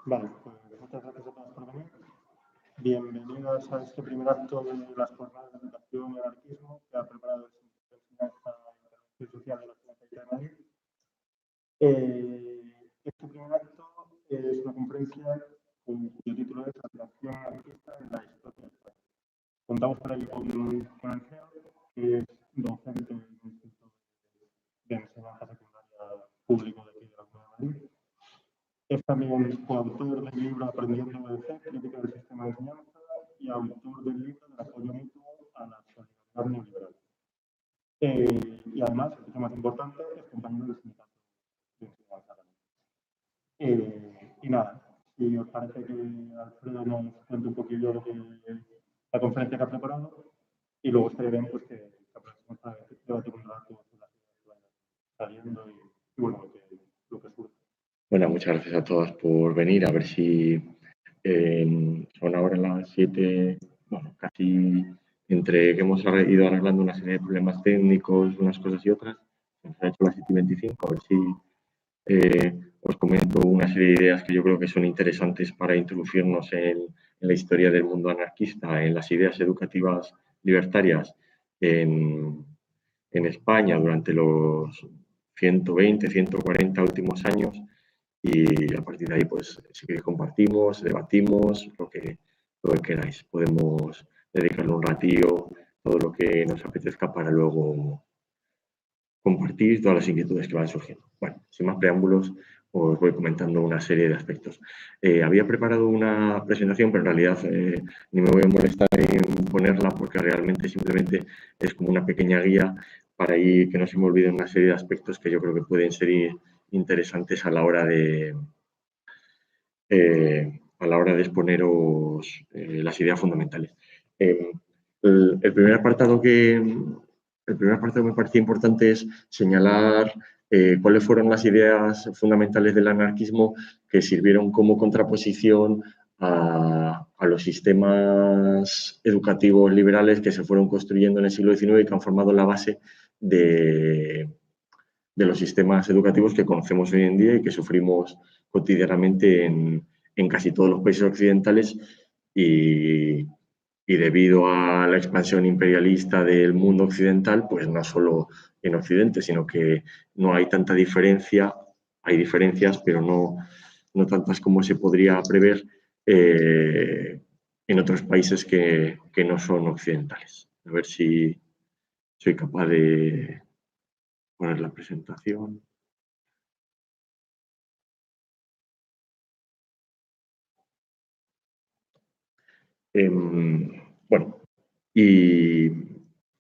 Vale, pues muchas gracias a todos por venir. Bienvenidos a este primer acto de las jornadas de educación y anarquismo que ha preparado el Centro de Enseñanza e Intervención Social de la Universidad de Madrid. Este primer acto es una conferencia cuyo título es Atracción anarquista en la historia de España. Contamos para ello con Alfredo, que es docente del Instituto de Enseñanza Secundaria Público de aquí de la Comunidad de Madrid. Es también coautor del libro Aprendiendo a Obedecer, crítica del sistema de enseñanza, y autor del libro Del apoyo mutuo a la solidaridad neoliberal. Y además, el tema más importante, es compañero del sindicato de enseñanza. Y nada, si os parece que Alfredo nos cuente un poquillo de la conferencia que ha preparado, y luego estaría bien pues, que aprovechemos para debatir un rato sobre las ideas que vayan saliendo y bueno, lo que surge. Bueno, muchas gracias a todas por venir. A ver si son ahora las 7, bueno, casi entre que hemos ido arreglando una serie de problemas técnicos, unas cosas y otras. Se nos ha hecho las 7:25. A ver si os comento una serie de ideas que yo creo que son interesantes para introducirnos en la historia del mundo anarquista, en las ideas educativas libertarias en España durante los 120, 140 últimos años. Y a partir de ahí, pues, si queréis compartimos, debatimos, lo que queráis. Podemos dedicarle un ratillo, todo lo que nos apetezca para luego compartir todas las inquietudes que van surgiendo. Bueno, sin más preámbulos, os voy comentando una serie de aspectos. Había preparado una presentación, pero en realidad ni me voy a molestar en ponerla porque realmente simplemente es como una pequeña guía para ir, que no se me olviden una serie de aspectos que yo creo que pueden ser interesantes a la hora de exponeros las ideas fundamentales. El primer apartado que me parecía importante es señalar cuáles fueron las ideas fundamentales del anarquismo que sirvieron como contraposición a los sistemas educativos liberales que se fueron construyendo en el siglo XIX y que han formado la base de los sistemas educativos que conocemos hoy en día y que sufrimos cotidianamente en casi todos los países occidentales y debido a la expansión imperialista del mundo occidental, pues no solo en Occidente, sino que no hay tanta diferencia, hay diferencias, pero no tantas como se podría prever en otros países que no son occidentales. A ver si soy capaz de poner la presentación. Bueno, y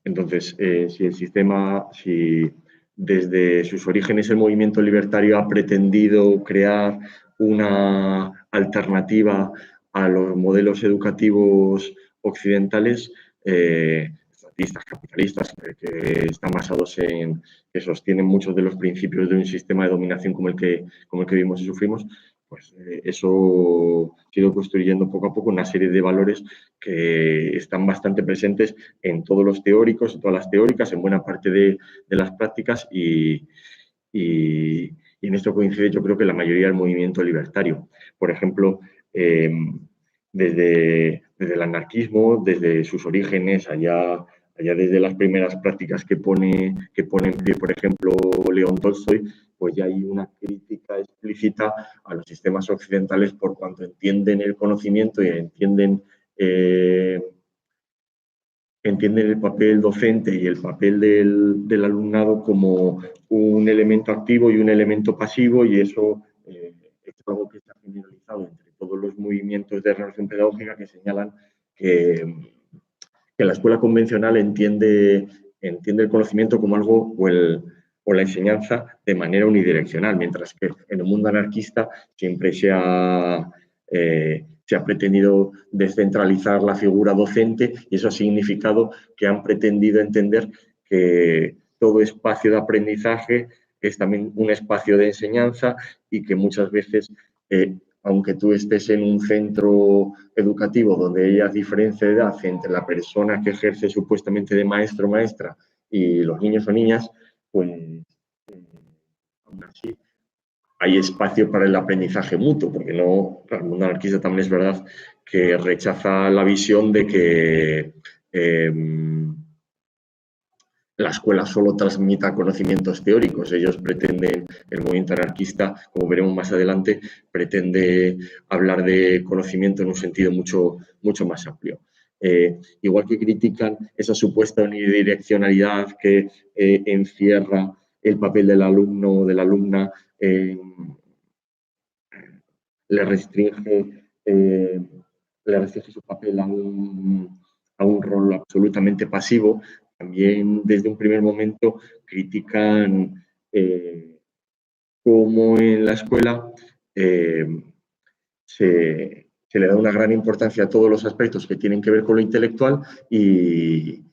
entonces, si desde sus orígenes el movimiento libertario ha pretendido crear una alternativa a los modelos educativos occidentales, estatistas, capitalistas, que están basados que sostienen muchos de los principios de un sistema de dominación como el que vivimos y sufrimos, pues eso ha ido construyendo poco a poco una serie de valores que están bastante presentes en todos los teóricos, en todas las teóricas, en buena parte de las prácticas y en esto coincide yo creo que la mayoría del movimiento libertario. Por ejemplo, desde el anarquismo, desde sus orígenes, allá desde las primeras prácticas que pone en pie, por ejemplo, León Tolstoy, pues ya hay una crítica explícita a los sistemas occidentales por cuanto entienden el conocimiento y entienden el papel docente y el papel del alumnado como un elemento activo y un elemento pasivo, y eso es algo que está generalizado entre todos los movimientos de renovación pedagógica que señalan que la escuela convencional entiende el conocimiento como algo o la enseñanza de manera unidireccional, mientras que en el mundo anarquista siempre se ha pretendido descentralizar la figura docente, y eso ha significado que han pretendido entender que todo espacio de aprendizaje es también un espacio de enseñanza y que muchas veces, aunque tú estés en un centro educativo donde haya diferencia de edad entre la persona que ejerce supuestamente de maestro o maestra y los niños o niñas, pues aún así hay espacio para el aprendizaje mutuo, porque no, el mundo anarquista también es verdad que rechaza la visión de que la escuela solo transmita conocimientos teóricos. Ellos pretenden, el movimiento anarquista, como veremos más adelante, pretende hablar de conocimiento en un sentido mucho más amplio. Igual que critican esa supuesta unidireccionalidad que encierra el papel del alumno o de la alumna, le restringe su papel a un rol absolutamente pasivo. También desde un primer momento critican cómo en la escuela se le da una gran importancia a todos los aspectos que tienen que ver con lo intelectual y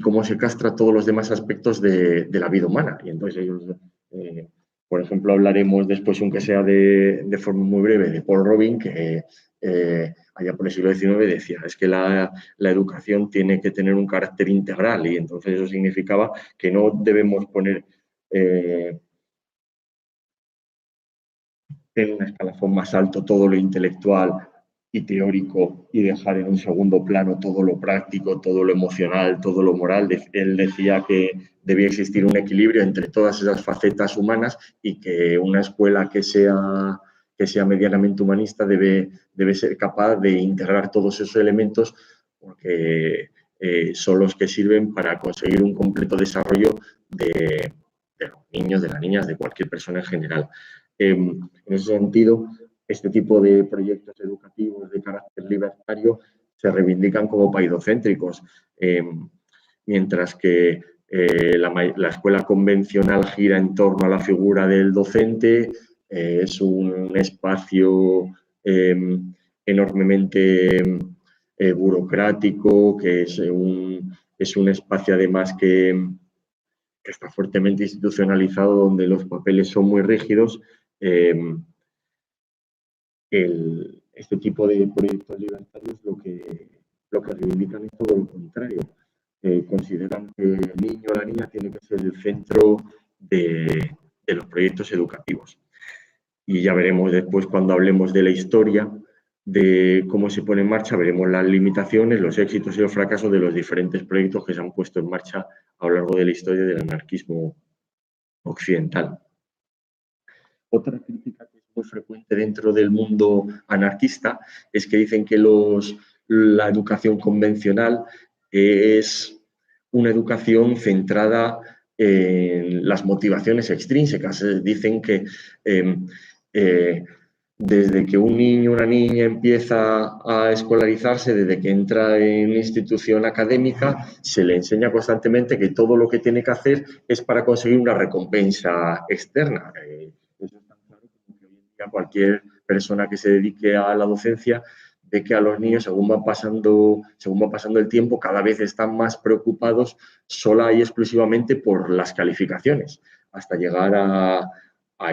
cómo se castra todos los demás aspectos de la vida humana. Y entonces ellos, por ejemplo, hablaremos después, aunque sea de forma muy breve, de Paul Robin, que allá por el siglo XIX decía, es que la educación tiene que tener un carácter integral, y entonces eso significaba que no debemos poner en un escalafón más alto todo lo intelectual y teórico y dejar en un segundo plano todo lo práctico, todo lo emocional, todo lo moral. Él decía que debía existir un equilibrio entre todas esas facetas humanas y que una escuela que sea medianamente humanista debe ser capaz de integrar todos esos elementos, porque son los que sirven para conseguir un completo desarrollo de los niños, de las niñas, de cualquier persona en general. En ese sentido, este tipo de proyectos educativos de carácter libertario se reivindican como paidocéntricos, mientras que la escuela convencional gira en torno a la figura del docente, es un espacio enormemente burocrático, que es un espacio además que está fuertemente institucionalizado, donde los papeles son muy rígidos. Este tipo de proyectos libertarios lo que reivindican es todo lo contrario. Consideran que el niño o la niña tiene que ser el centro de los proyectos educativos. Y ya veremos después, cuando hablemos de la historia, de cómo se pone en marcha, veremos las limitaciones, los éxitos y los fracasos de los diferentes proyectos que se han puesto en marcha a lo largo de la historia del anarquismo occidental. Otra crítica que es muy frecuente dentro del mundo anarquista es que dicen que la educación convencional es una educación centrada en las motivaciones extrínsecas. Dicen que desde que un niño o una niña empieza a escolarizarse, desde que entra en una institución académica, se le enseña constantemente que todo lo que tiene que hacer es para conseguir una recompensa externa. Eso es tan claro como que hoy en día cualquier persona que se dedique a la docencia ve que a los niños, según va pasando el tiempo, cada vez están más preocupados sola y exclusivamente por las calificaciones, hasta llegar a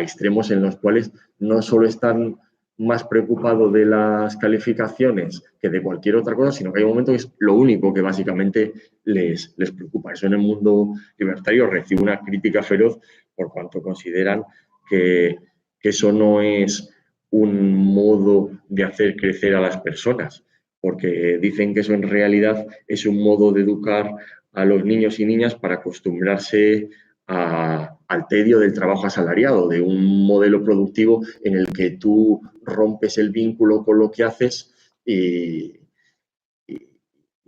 extremos en los cuales no solo están más preocupados de las calificaciones que de cualquier otra cosa, sino que hay un momento que es lo único que básicamente les preocupa. Eso en el mundo libertario recibe una crítica feroz por cuanto consideran que eso no es un modo de hacer crecer a las personas, porque dicen que eso en realidad es un modo de educar a los niños y niñas para acostumbrarse al tedio del trabajo asalariado, de un modelo productivo en el que tú rompes el vínculo con lo que haces y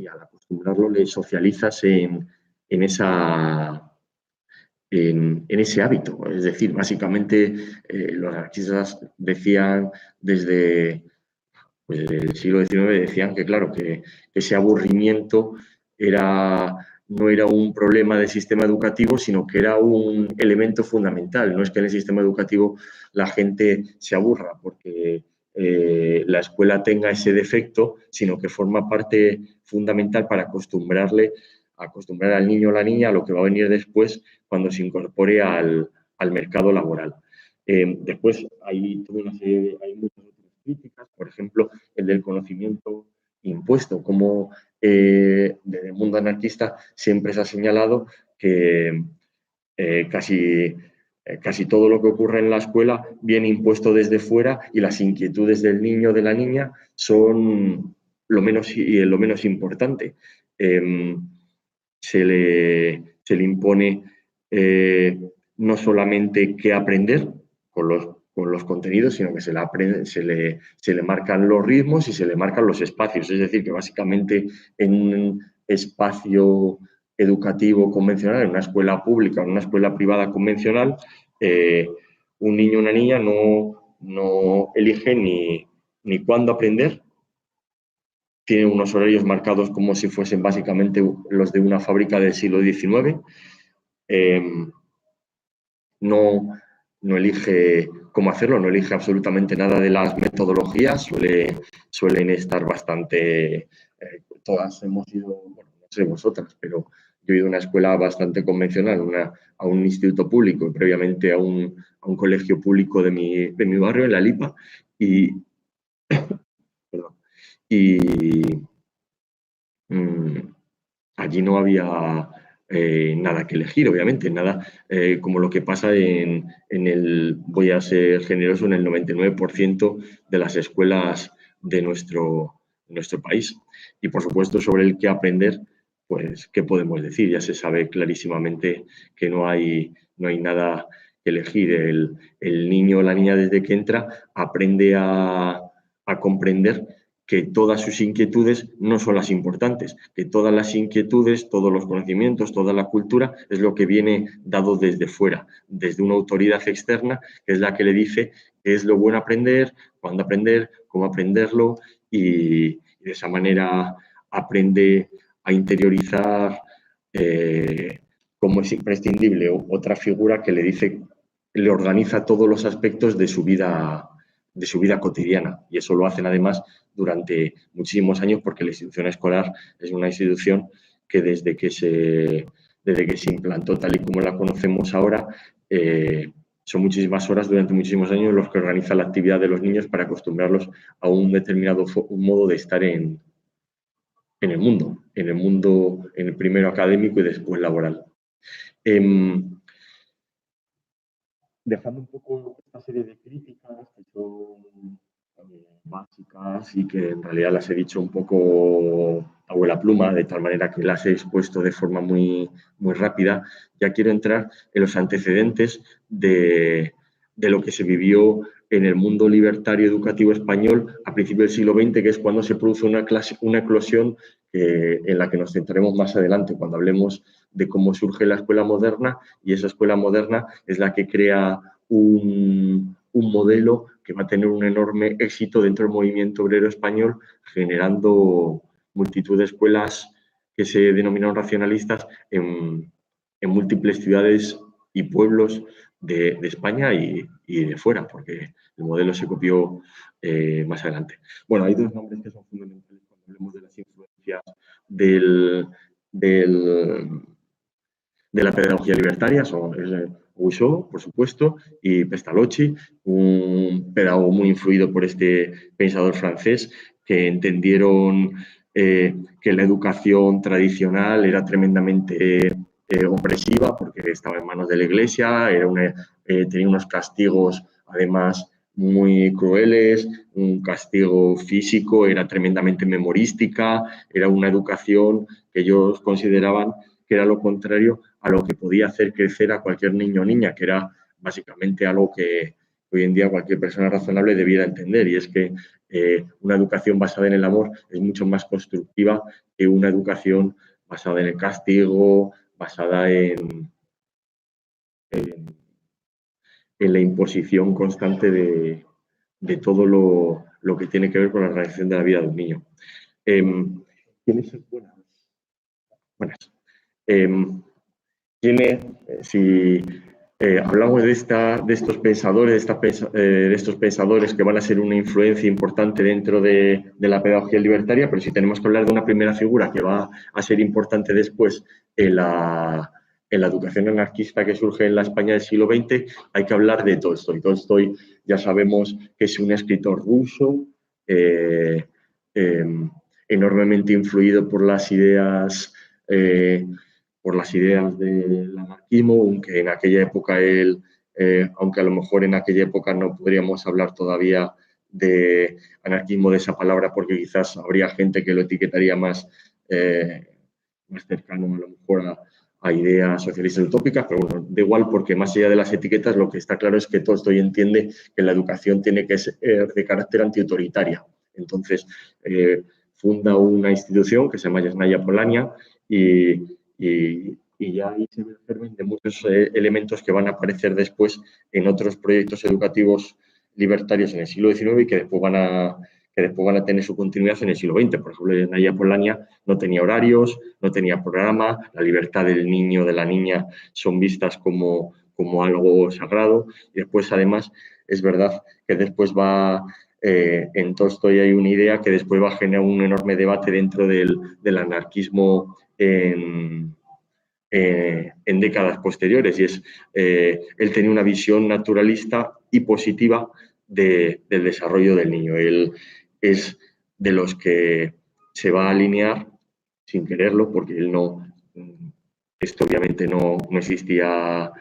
al acostumbrarlo le socializas en ese hábito. Es decir, básicamente los anarquistas decían desde el siglo XIX, decían que, claro, que ese aburrimiento no era un problema del sistema educativo, sino que era un elemento fundamental. No es que en el sistema educativo la gente se aburra porque la escuela tenga ese defecto, sino que forma parte fundamental para acostumbrar al niño o la niña a lo que va a venir después cuando se incorpore al mercado laboral. Después hay muchas otras críticas, por ejemplo, el del conocimiento impuesto, como desde el mundo anarquista siempre se ha señalado que casi casi todo lo que ocurre en la escuela viene impuesto desde fuera y las inquietudes del niño o de la niña son lo menos importante. Se le impone no solamente qué aprender con los contenidos, sino que se le marcan los ritmos y se le marcan los espacios. Es decir, que básicamente en un espacio educativo convencional, en una escuela pública o en una escuela privada convencional, un niño o una niña no elige ni cuándo aprender. Tiene unos horarios marcados como si fuesen básicamente los de una fábrica del siglo XIX. No elige cómo hacerlo, no elige absolutamente nada de las metodologías, suelen estar bastante, todas hemos ido, bueno, no sé vosotras, pero yo he ido a una escuela bastante convencional, a un instituto público, previamente a un colegio público de mi barrio, en La Lipa, y, allí no había nada que elegir, obviamente, nada como lo que pasa voy a ser generoso, en el 99% de las escuelas de nuestro país. Y, por supuesto, sobre el qué aprender, pues, ¿qué podemos decir? Ya se sabe clarísimamente que no hay nada que elegir. El niño o la niña, desde que entra, aprende a comprender que todas sus inquietudes no son las importantes, que todas las inquietudes, todos los conocimientos, toda la cultura es lo que viene dado desde fuera, desde una autoridad externa, que es la que le dice qué es lo bueno aprender, cuándo aprender, cómo aprenderlo, y de esa manera aprende a interiorizar como es imprescindible otra figura que le dice, le organiza todos los aspectos de su vida cotidiana, y eso lo hacen además durante muchísimos años, porque la institución escolar es una institución que desde que se implantó tal y como la conocemos ahora, son muchísimas horas durante muchísimos años los que organiza la actividad de los niños para acostumbrarlos a un determinado modo de estar en el mundo, en el primero académico y después laboral. Dejando un poco esta serie de críticas que son básicas y que en realidad las he dicho un poco a vuela pluma, de tal manera que las he expuesto de forma muy, muy rápida, ya quiero entrar en los antecedentes de lo que se vivió en el mundo libertario educativo español a principios del siglo XX, que es cuando se produce una eclosión en la que nos centraremos más adelante, cuando hablemos de cómo surge la escuela moderna, y esa escuela moderna es la que crea un modelo que va a tener un enorme éxito dentro del movimiento obrero español, generando multitud de escuelas que se denominaron racionalistas en múltiples ciudades y pueblos de España y de fuera, porque el modelo se copió más adelante. Bueno, hay dos nombres que son fundamentales cuando hablemos de las influencias de la pedagogía libertaria, son Rousseau, por supuesto, y Pestalozzi, un pedagogo muy influido por este pensador francés, que entendieron que la educación tradicional era tremendamente opresiva, porque estaba en manos de la Iglesia, tenía unos castigos, además, muy crueles, un castigo físico, era tremendamente memorística, era una educación que ellos consideraban que era lo contrario a lo que podía hacer crecer a cualquier niño o niña, que era básicamente algo que hoy en día cualquier persona razonable debiera entender, y es que una educación basada en el amor es mucho más constructiva que una educación basada en el castigo, basada en la imposición constante de todo lo que tiene que ver con la realización de la vida de un niño. ¿Quiénes son buenas? Si hablamos de estos pensadores, de estos pensadores que van a ser una influencia importante dentro de la pedagogía libertaria, pero si tenemos que hablar de una primera figura que va a ser importante después en la educación anarquista que surge en la España del siglo XX, hay que hablar de Tolstói. Tolstói ya sabemos que es un escritor ruso, enormemente influido por las ideas del anarquismo, aunque en aquella época él aunque a lo mejor en aquella época no podríamos hablar todavía de anarquismo de esa palabra, porque quizás habría gente que lo etiquetaría más, más cercano a lo mejor a ideas socialistas utópicas, pero bueno, da igual, porque más allá de las etiquetas, lo que está claro es que Tolstói entiende que la educación tiene que ser de carácter antiautoritaria. Entonces, funda una institución que se llama Yasnaya Polania y ya ahí se ve el germen de muchos elementos que van a aparecer después en otros proyectos educativos libertarios en el siglo XIX y que después van a tener su continuidad en el siglo XX. Por ejemplo, Yasnaya Polania no tenía horarios, no tenía programa, la libertad del niño, de la niña son vistas como algo sagrado, y después, además, es verdad que después en Tolstói hay una idea que después va a generar un enorme debate dentro del anarquismo en décadas posteriores, y es él tenía una visión naturalista y positiva del desarrollo del niño. Él es de los que se va a alinear sin quererlo, porque él esto obviamente no existía,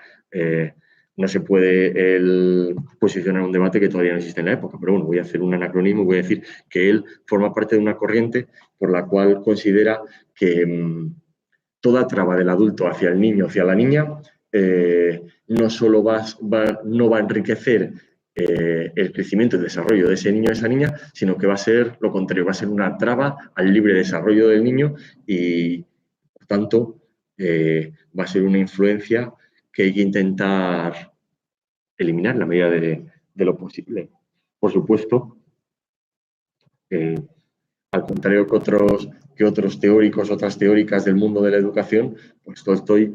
no se puede él posicionar un debate que todavía no existe en la época, pero bueno, voy a hacer un anacronismo, voy a decir que él forma parte de una corriente por la cual considera que toda traba del adulto hacia el niño, hacia la niña, no solo no va a enriquecer el crecimiento y el desarrollo de ese niño o esa niña, sino que va a ser lo contrario, va a ser una traba al libre desarrollo del niño y, por tanto, va a ser una influencia que hay que intentar eliminar en la medida de lo posible. Por supuesto, al contrario que otros teóricos, otras teóricas del mundo de la educación, pues Tolstói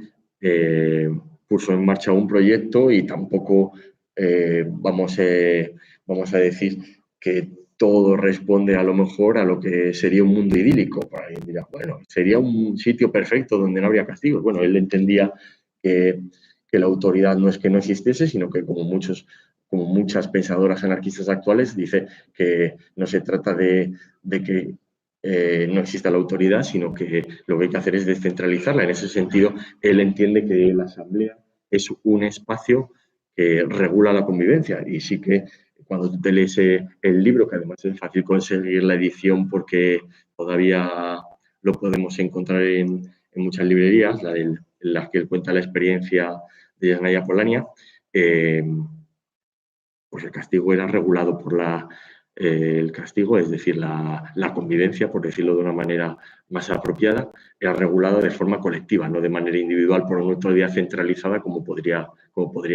puso en marcha un proyecto y tampoco vamos a decir que todo responde a lo mejor a lo que sería un mundo idílico. Por ahí dirá, bueno, sería un sitio perfecto donde no habría castigos. Bueno, él entendía que la autoridad no es que no existiese, sino que como muchas pensadoras anarquistas actuales, dice que no se trata de que no exista la autoridad, sino que lo que hay que hacer es descentralizarla. En ese sentido, él entiende que la asamblea es un espacio que regula la convivencia, y sí que cuando tú te lees el libro, que además es fácil conseguir la edición porque todavía lo podemos encontrar en muchas librerías, en las que él cuenta la experiencia de Yasnaya Polania, pues el castigo era regulado por el castigo, es decir, la convivencia, por decirlo de una manera más apropiada, era regulada de forma colectiva, no de manera individual por una autoridad centralizada como podría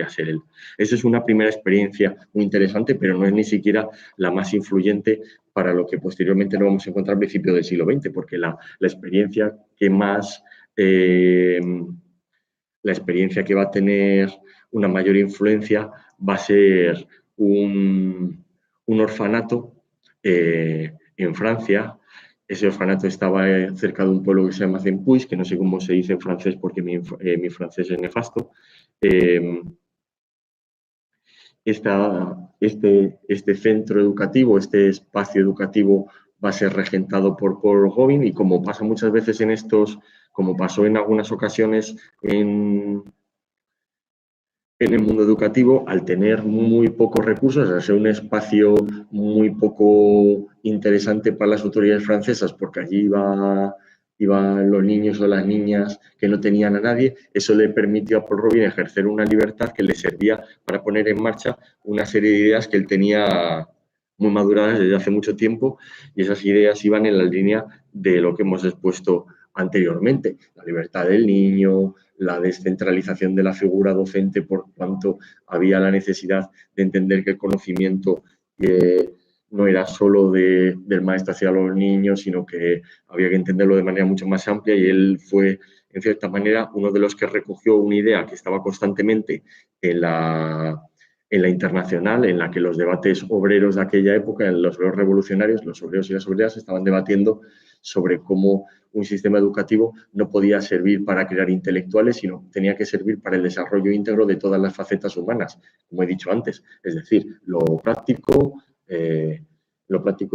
ser él. Esa es una primera experiencia muy interesante, pero no es ni siquiera la más influyente para lo que posteriormente nos vamos a encontrar a principios del siglo XX, porque la experiencia que más... la experiencia que va a tener una mayor influencia va a ser un orfanato en Francia. Ese orfanato estaba cerca de un pueblo que se llama Zempuis, que no sé cómo se dice en francés porque mi francés es nefasto. Este centro educativo, este espacio educativo va a ser regentado por Paul Gauguin, y como pasa muchas veces como pasó en algunas ocasiones en el mundo educativo, al tener muy pocos recursos, al ser un espacio muy poco interesante para las autoridades francesas, porque allí iban los niños o las niñas que no tenían a nadie, eso le permitió a Paul Gauguin ejercer una libertad que le servía para poner en marcha una serie de ideas que él tenía muy maduradas desde hace mucho tiempo, y esas ideas iban en la línea de lo que hemos expuesto anteriormente: la libertad del niño, la descentralización de la figura docente, por cuanto había la necesidad de entender que el conocimiento no era solo del maestro hacia los niños, sino que había que entenderlo de manera mucho más amplia, y él fue, en cierta manera, uno de los que recogió una idea que estaba constantemente en la internacional, en la que los debates obreros de aquella época, en los obreros revolucionarios, los obreros y las obreras estaban debatiendo sobre cómo un sistema educativo no podía servir para crear intelectuales, sino tenía que servir para el desarrollo íntegro de todas las facetas humanas, como he dicho antes, es decir, lo práctico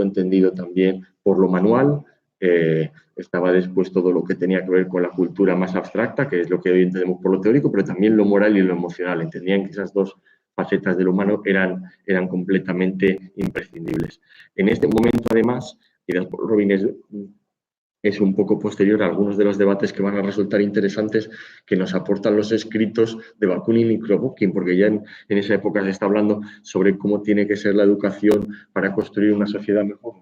entendido también por lo manual, estaba después todo lo que tenía que ver con la cultura más abstracta, que es lo que hoy entendemos por lo teórico, pero también lo moral y lo emocional. Entendían que esas dos facetas del humano eran completamente imprescindibles. En este momento, además, y Robin es un poco posterior a algunos de los debates que van a resultar interesantes que nos aportan los escritos de Bakunin y Kropotkin, porque ya en esa época se está hablando sobre cómo tiene que ser la educación para construir una sociedad mejor.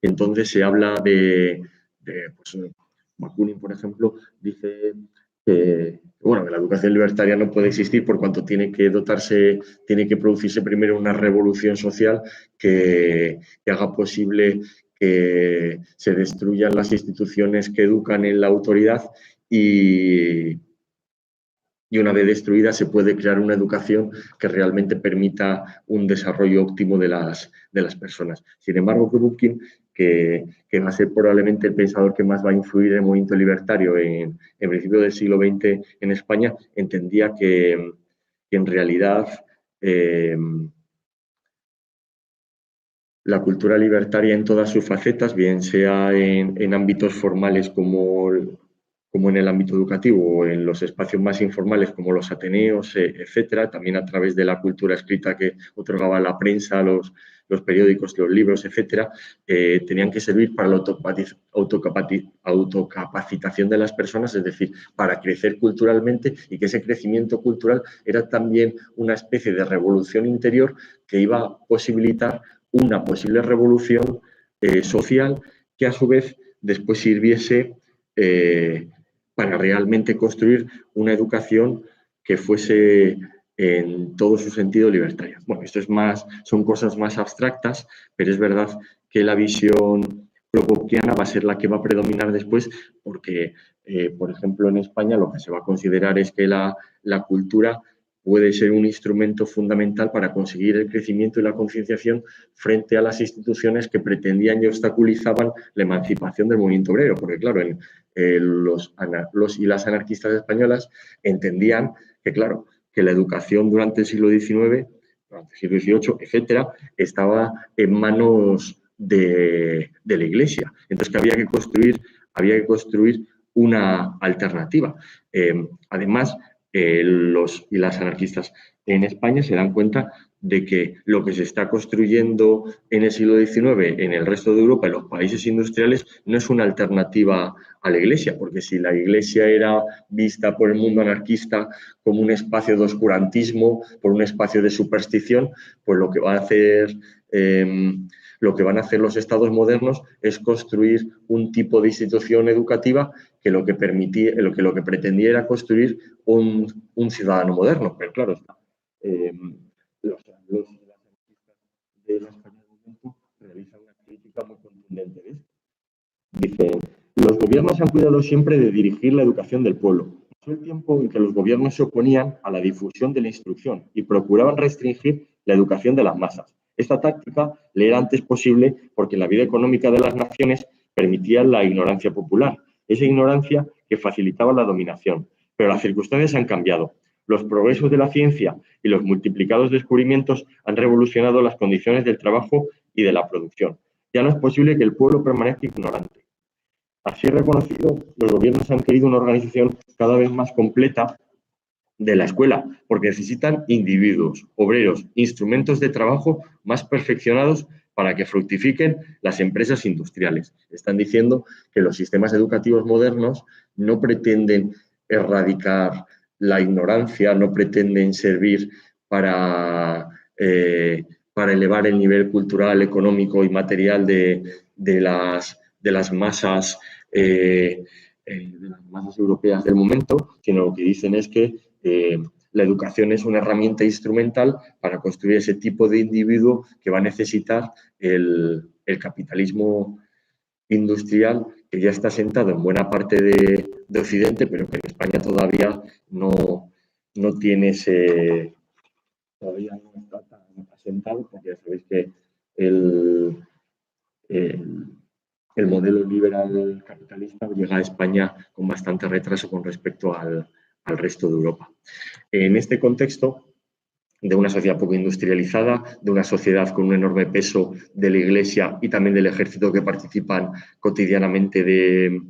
Entonces se habla pues, Bakunin, por ejemplo, dice que la educación libertaria no puede existir por cuanto tiene que producirse primero una revolución social que haga posible que se destruyan las instituciones que educan en la autoridad y una vez destruida se puede crear una educación que realmente permita un desarrollo óptimo de las personas. Sin embargo, Kropotkin, que va a ser probablemente el pensador que más va a influir en el movimiento libertario en principio del siglo XX en España, entendía que en realidad la cultura libertaria en todas sus facetas, bien sea en ámbitos formales como en el ámbito educativo o en los espacios más informales como los ateneos, etcétera, también a través de la cultura escrita que otorgaba la prensa, los periódicos, los libros, etcétera, tenían que servir para la autocapacitación de las personas, es decir, para crecer culturalmente, y que ese crecimiento cultural era también una especie de revolución interior que iba a posibilitar una posible revolución social que a su vez después sirviese para realmente construir una educación que fuese en todo su sentido libertaria. Bueno, esto son cosas más abstractas, pero es verdad que la visión kropotkiana va a ser la que va a predominar después porque, por ejemplo, en España lo que se va a considerar es que la cultura puede ser un instrumento fundamental para conseguir el crecimiento y la concienciación frente a las instituciones que pretendían y obstaculizaban la emancipación del movimiento obrero. Porque, claro, los y las anarquistas españolas entendían que, claro, que la educación durante el siglo XIX, durante el siglo XVIII, etcétera, estaba en manos de la Iglesia. Entonces, que había que construir una alternativa. Además, los y las anarquistas en España se dan cuenta de que lo que se está construyendo en el siglo XIX en el resto de Europa, en los países industriales, no es una alternativa a la Iglesia, porque si la Iglesia era vista por el mundo anarquista como un espacio de oscurantismo, por un espacio de superstición, pues lo que van a hacer los estados modernos es construir un tipo de institución educativa que lo que pretendía era construir un ciudadano moderno. Pero claro, los anarquistas de la España del momento realizan una crítica muy contundente de esto. Dicen, los gobiernos han cuidado siempre de dirigir la educación del pueblo. Pasó el tiempo en que los gobiernos se oponían a la difusión de la instrucción y procuraban restringir la educación de las masas. Esta táctica le era antes posible porque la vida económica de las naciones permitía la ignorancia popular, esa ignorancia que facilitaba la dominación. Pero las circunstancias han cambiado. Los progresos de la ciencia y los multiplicados descubrimientos han revolucionado las condiciones del trabajo y de la producción. Ya no es posible que el pueblo permanezca ignorante. Así reconocido, los gobiernos han querido una organización cada vez más completa de la escuela, porque necesitan individuos, obreros, instrumentos de trabajo más perfeccionados para que fructifiquen las empresas industriales. Están diciendo que los sistemas educativos modernos no pretenden erradicar la ignorancia, no pretenden servir para elevar el nivel cultural, económico y material de las masas europeas del momento, sino lo que dicen es que la educación es una herramienta instrumental para construir ese tipo de individuo que va a necesitar el capitalismo industrial, que ya está sentado en buena parte de Occidente, pero que en España todavía no tiene todavía no está tan asentado, porque ya sabéis que el modelo liberal capitalista llega a España con bastante retraso con respecto al resto de Europa. En este contexto, de una sociedad poco industrializada, de una sociedad con un enorme peso de la Iglesia y también del ejército que participan cotidianamente de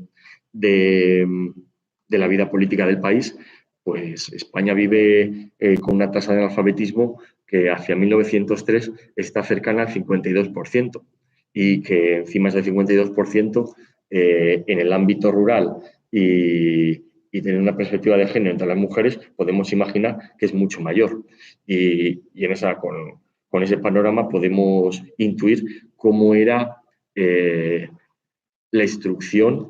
la vida política del país, pues España vive con una tasa de analfabetismo que hacia 1903 está cercana al 52% y que encima de ese 52% en el ámbito rural y tener una perspectiva de género entre las mujeres, podemos imaginar que es mucho mayor. Y con ese panorama podemos intuir cómo era la instrucción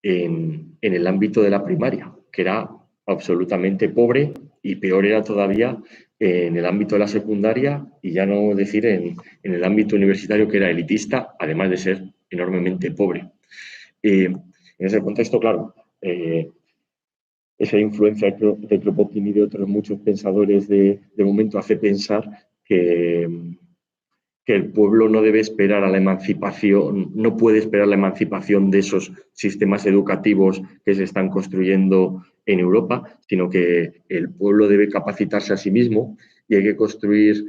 en el ámbito de la primaria, que era absolutamente pobre, y peor era todavía en el ámbito de la secundaria y ya no decir en el ámbito universitario, que era elitista, además de ser enormemente pobre. En ese contexto, claro, esa influencia de Kropotkin y de otros muchos pensadores de momento hace pensar que el pueblo no debe esperar a la emancipación, no puede esperar la emancipación de esos sistemas educativos que se están construyendo en Europa, sino que el pueblo debe capacitarse a sí mismo y hay que construir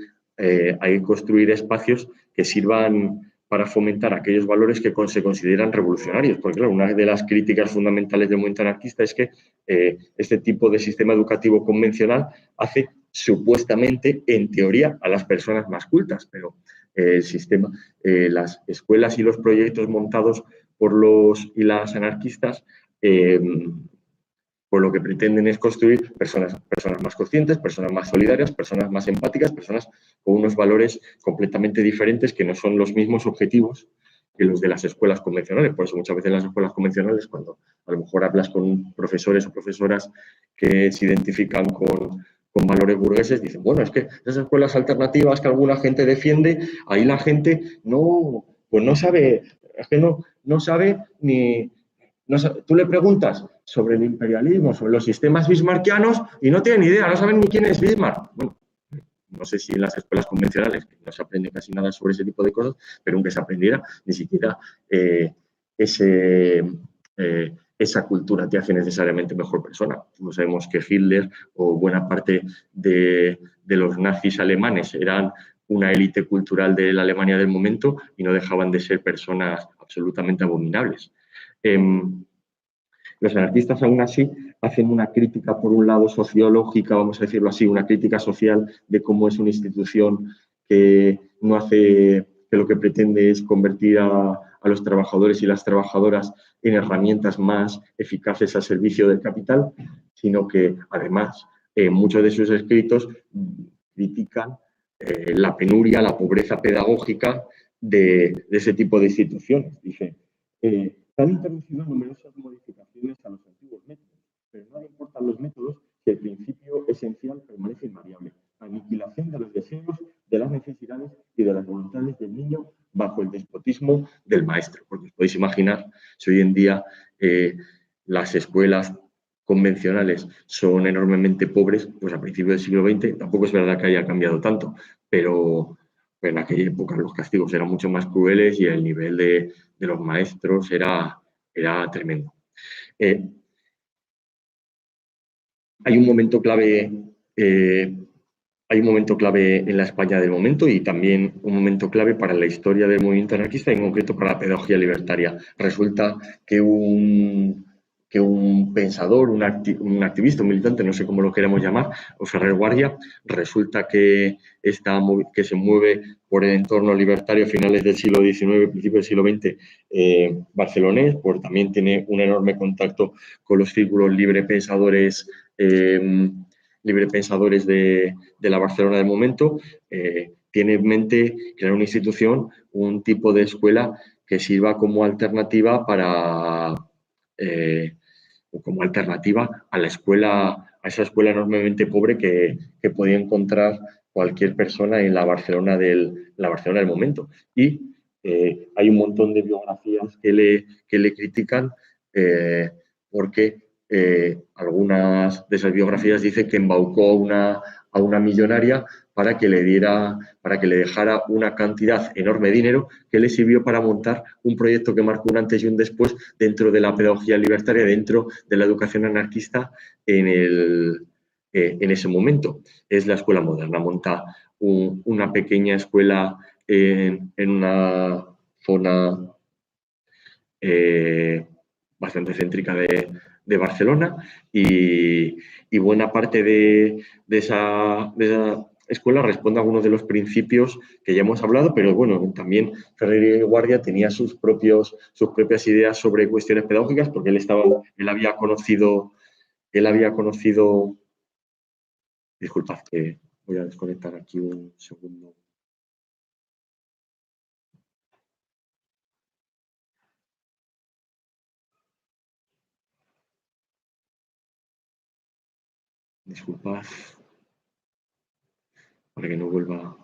espacios que sirvan para fomentar aquellos valores que se consideran revolucionarios. Porque, claro, una de las críticas fundamentales del movimiento anarquista es que este tipo de sistema educativo convencional hace supuestamente, en teoría, a las personas más cultas, pero el sistema, las escuelas y los proyectos montados por los y las anarquistas, por lo que pretenden es construir personas más conscientes, personas más solidarias, personas más empáticas, personas con unos valores completamente diferentes que no son los mismos objetivos que los de las escuelas convencionales. Por eso muchas veces en las escuelas convencionales, cuando a lo mejor hablas con profesores o profesoras que se identifican con valores burgueses, dicen, bueno, es que esas escuelas alternativas que alguna gente defiende, ahí la gente no sabe, es que no sabe ni... No sabe, tú le preguntas sobre el imperialismo, sobre los sistemas bismarckianos y no tienen ni idea, no saben ni quién es Bismarck. Bueno, no sé si en las escuelas convencionales no se aprende casi nada sobre ese tipo de cosas, pero aunque se aprendiera, ni siquiera esa cultura te hace necesariamente mejor persona. No sabemos que Hitler o buena parte de los nazis alemanes eran una élite cultural de la Alemania del momento y no dejaban de ser personas absolutamente abominables. Los anarquistas, aún así, hacen una crítica, por un lado, sociológica, vamos a decirlo así, una crítica social de cómo es una institución que no hace, que lo que pretende es convertir a los trabajadores y las trabajadoras en herramientas más eficaces al servicio del capital, sino que, además, muchos de sus escritos critican la penuria, la pobreza pedagógica de ese tipo de instituciones. Dice, se han introducido numerosas modificaciones a los antiguos métodos, pero no le importan los métodos si el principio esencial permanece invariable: la aniquilación de los deseos, de las necesidades y de las voluntades del niño bajo el despotismo del maestro. Porque os podéis imaginar, si hoy en día las escuelas convencionales son enormemente pobres, pues a principios del siglo XX tampoco es verdad que haya cambiado tanto, pero en aquella época los castigos eran mucho más crueles y el nivel de los maestros era tremendo. Hay un momento clave en la España del momento y también un momento clave para la historia del movimiento anarquista y en concreto para la pedagogía libertaria. Resulta que un pensador, un activista, un militante, no sé cómo lo queremos llamar, o Ferrer Guardia, resulta que se mueve por el entorno libertario a finales del siglo XIX, principios del siglo XX, barcelonés, también tiene un enorme contacto con los círculos librepensadores de la Barcelona del momento. Tiene en mente crear una institución, un tipo de escuela que sirva como alternativa a la escuela, a esa escuela enormemente pobre que podía encontrar cualquier persona en la Barcelona del momento. Y hay un montón de biografías que le critican porque algunas de esas biografías dicen que embaucó a una millonaria para que le dejara una cantidad enorme de dinero que le sirvió para montar un proyecto que marcó un antes y un después dentro de la pedagogía libertaria, dentro de la educación anarquista en en ese momento. Es la escuela moderna. Monta una pequeña escuela en una zona bastante céntrica de Barcelona y buena parte de esa escuela responde a algunos de los principios que ya hemos hablado, pero bueno, también Ferrer y Guardia tenía sus propias ideas sobre cuestiones pedagógicas porque él había conocido, disculpad que voy a desconectar aquí un segundo. Disculpad para que no vuelva.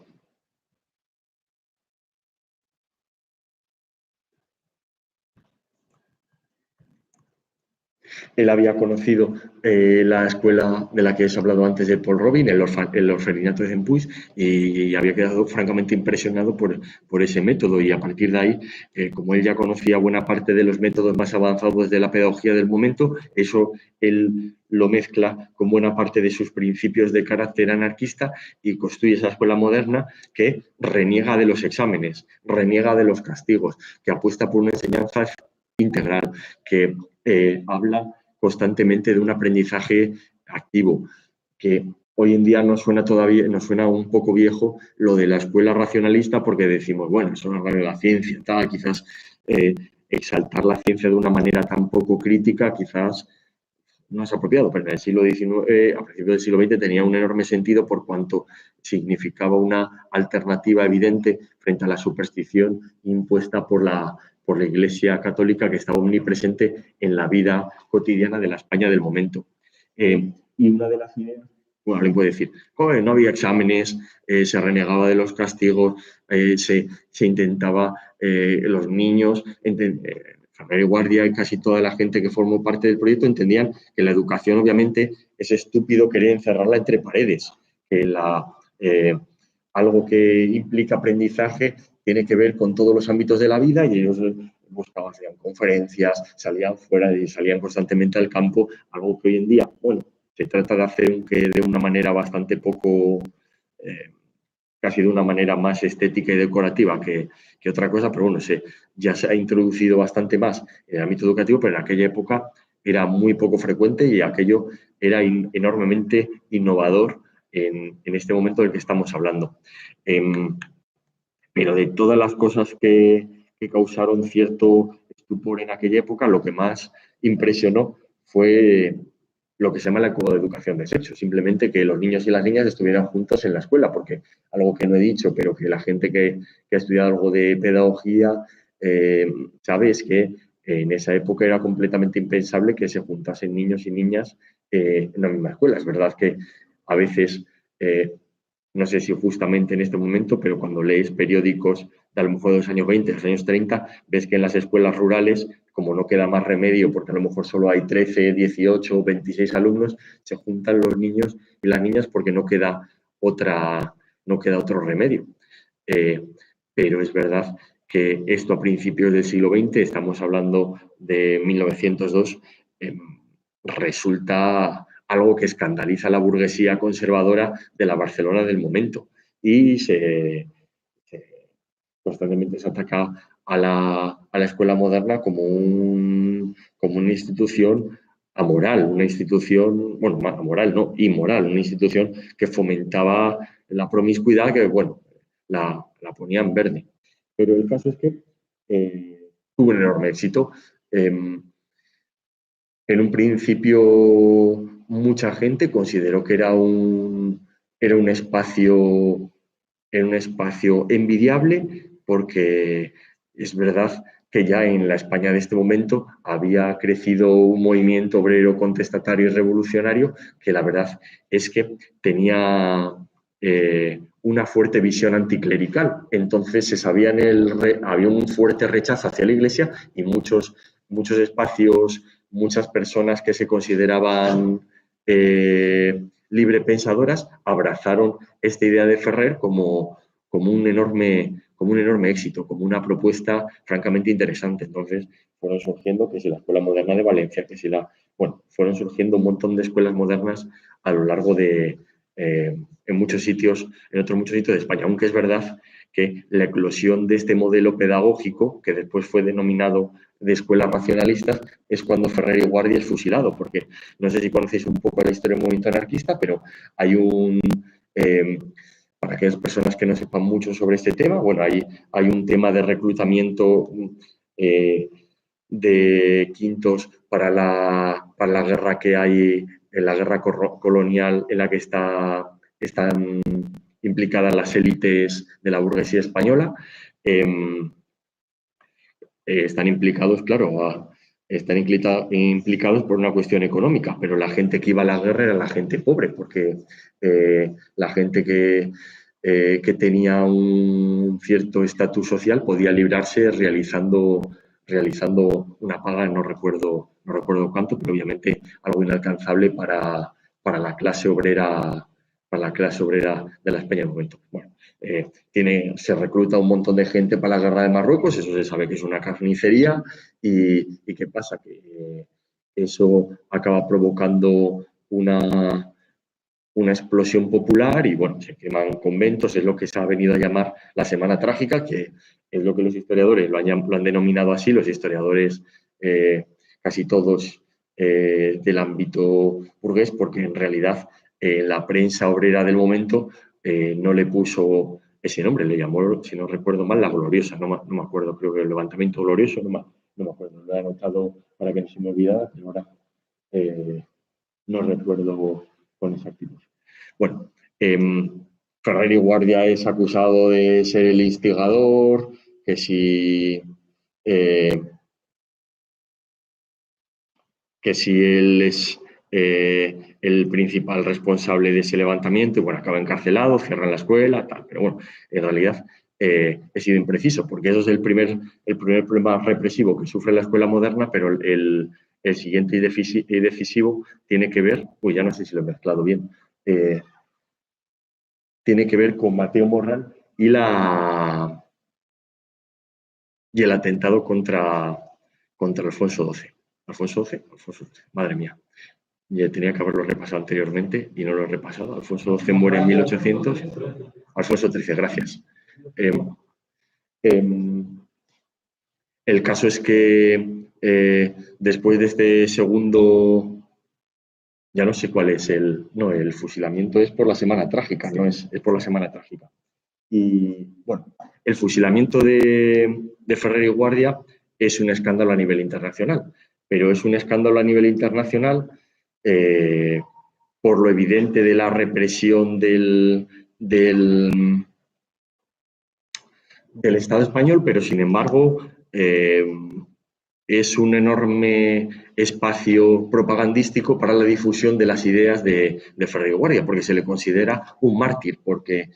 Él había conocido la escuela de la que os he hablado antes de Paul Robin, el orfanato de Zempuis, y había quedado francamente impresionado por ese método. Y a partir de ahí, como él ya conocía buena parte de los métodos más avanzados de la pedagogía del momento, eso él lo mezcla con buena parte de sus principios de carácter anarquista y construye esa escuela moderna que reniega de los exámenes, reniega de los castigos, que apuesta por una enseñanza integral, que habla constantemente de un aprendizaje activo, que hoy en día nos suena un poco viejo lo de la escuela racionalista porque decimos, bueno, eso no vale la ciencia, tal, quizás exaltar la ciencia de una manera tan poco crítica, quizás no es apropiado, pero en el siglo XIX, a principios del siglo XX, tenía un enorme sentido por cuanto significaba una alternativa evidente frente a la superstición impuesta por la Iglesia Católica que estaba omnipresente en la vida cotidiana de la España del momento. Y una de las ideas, bueno, alguien puede decir, joder, no había exámenes, se renegaba de los castigos, se intentaba, los niños, Ferrer y Guardia y casi toda la gente que formó parte del proyecto entendían que la educación, obviamente, es estúpido querer encerrarla entre paredes, que algo que implica aprendizaje tiene que ver con todos los ámbitos de la vida y ellos buscaban, hacían conferencias, salían fuera y salían constantemente al campo, algo que hoy en día, bueno, se trata de hacer de una manera bastante poco, casi de una manera más estética y decorativa que otra cosa, pero bueno, ya se ha introducido bastante más en el ámbito educativo, pero en aquella época era muy poco frecuente y aquello era enormemente innovador en este momento del que estamos hablando. Pero de todas las cosas que causaron cierto estupor en aquella época, lo que más impresionó fue lo que se llama la coeducación de sexo, simplemente que los niños y las niñas estuvieran juntos en la escuela, porque algo que no he dicho, pero que la gente que ha estudiado algo de pedagogía sabe es que en esa época era completamente impensable que se juntasen niños y niñas en la misma escuela. Es verdad que a veces no sé si justamente en este momento, pero cuando lees periódicos de a lo mejor de los años 20, de los años 30, ves que en las escuelas rurales, como no queda más remedio, porque a lo mejor solo hay 13, 18, 26 alumnos, se juntan los niños y las niñas porque no queda otro remedio. Pero es verdad que esto a principios del siglo XX, estamos hablando de 1902, resulta algo que escandaliza a la burguesía conservadora de la Barcelona del momento y constantemente se ataca a la escuela moderna como una institución amoral, una institución, bueno, amoral no, inmoral, una institución que fomentaba la promiscuidad que, bueno, la ponía en verde. Pero el caso es que tuvo un enorme éxito. En un principio, mucha gente consideró que era un espacio envidiable, porque es verdad que ya en la España de este momento había crecido un movimiento obrero contestatario y revolucionario que la verdad es que tenía una fuerte visión anticlerical. Entonces se sabía había un fuerte rechazo hacia la Iglesia y muchos espacios, muchas personas que se consideraban librepensadoras abrazaron esta idea de Ferrer como un enorme éxito, como una propuesta francamente interesante. Entonces fueron surgiendo que si la Escuela Moderna de Valencia, que si la bueno, fueron surgiendo un montón de escuelas modernas a lo largo de, en muchos sitios, en otros muchos sitios de España, aunque es verdad que la eclosión de este modelo pedagógico, que después fue denominado de escuelas racionalistas, es cuando Ferrer y Guardia es fusilado, porque no sé si conocéis un poco la historia del movimiento anarquista, pero hay un... para aquellas personas que no sepan mucho sobre este tema, bueno, hay un tema de reclutamiento de quintos para la guerra que hay, en la guerra colonial en la que están implicadas las élites de la burguesía española. Están implicados, claro, están implicados por una cuestión económica, pero la gente que iba a la guerra era la gente pobre, porque la gente que tenía un cierto estatus social podía librarse realizando una paga, no recuerdo cuánto, pero obviamente algo inalcanzable para la clase obrera, de la España del momento. Bueno, se recluta un montón de gente para la guerra de Marruecos, eso se sabe que es una carnicería, y ¿qué pasa? Que eso acaba provocando una explosión popular y, bueno, se queman conventos, es lo que se ha venido a llamar la Semana Trágica, que es lo que los historiadores lo han denominado así, los historiadores casi todos del ámbito burgués, porque en realidad la prensa obrera del momento no le puso ese nombre, le llamó, si no recuerdo mal, la Gloriosa, no me acuerdo, creo que el Levantamiento Glorioso, no me acuerdo, lo he anotado para que no se me olvidara, pero ahora no recuerdo con exactitud. Bueno, Ferrer y Guardia es acusado de ser el instigador, que si él es el principal responsable de ese levantamiento, y bueno, acaba encarcelado, cierran la escuela, tal, pero bueno, en realidad he sido impreciso, porque eso es el primer problema represivo que sufre la escuela moderna, pero el siguiente y decisivo tiene que ver, ya no sé si lo he mezclado bien, tiene que ver con Mateo Morral y el atentado contra Alfonso XII. ¿Alfonso XII? Madre mía. Ya tenía que haberlo repasado anteriormente y no lo he repasado. Alfonso XII muere en 1800. Alfonso XIII, gracias. El caso es que después de este segundo, ya no sé cuál es el fusilamiento es por la Semana Trágica, no es por la Semana Trágica. Y bueno, el fusilamiento de Ferrer y Guardia es un escándalo a nivel internacional, pero es un escándalo a nivel internacional por lo evidente de la represión del Estado español, pero sin embargo es un enorme espacio propagandístico para la difusión de las ideas de Ferrer y Guardia, porque se le considera un mártir, porque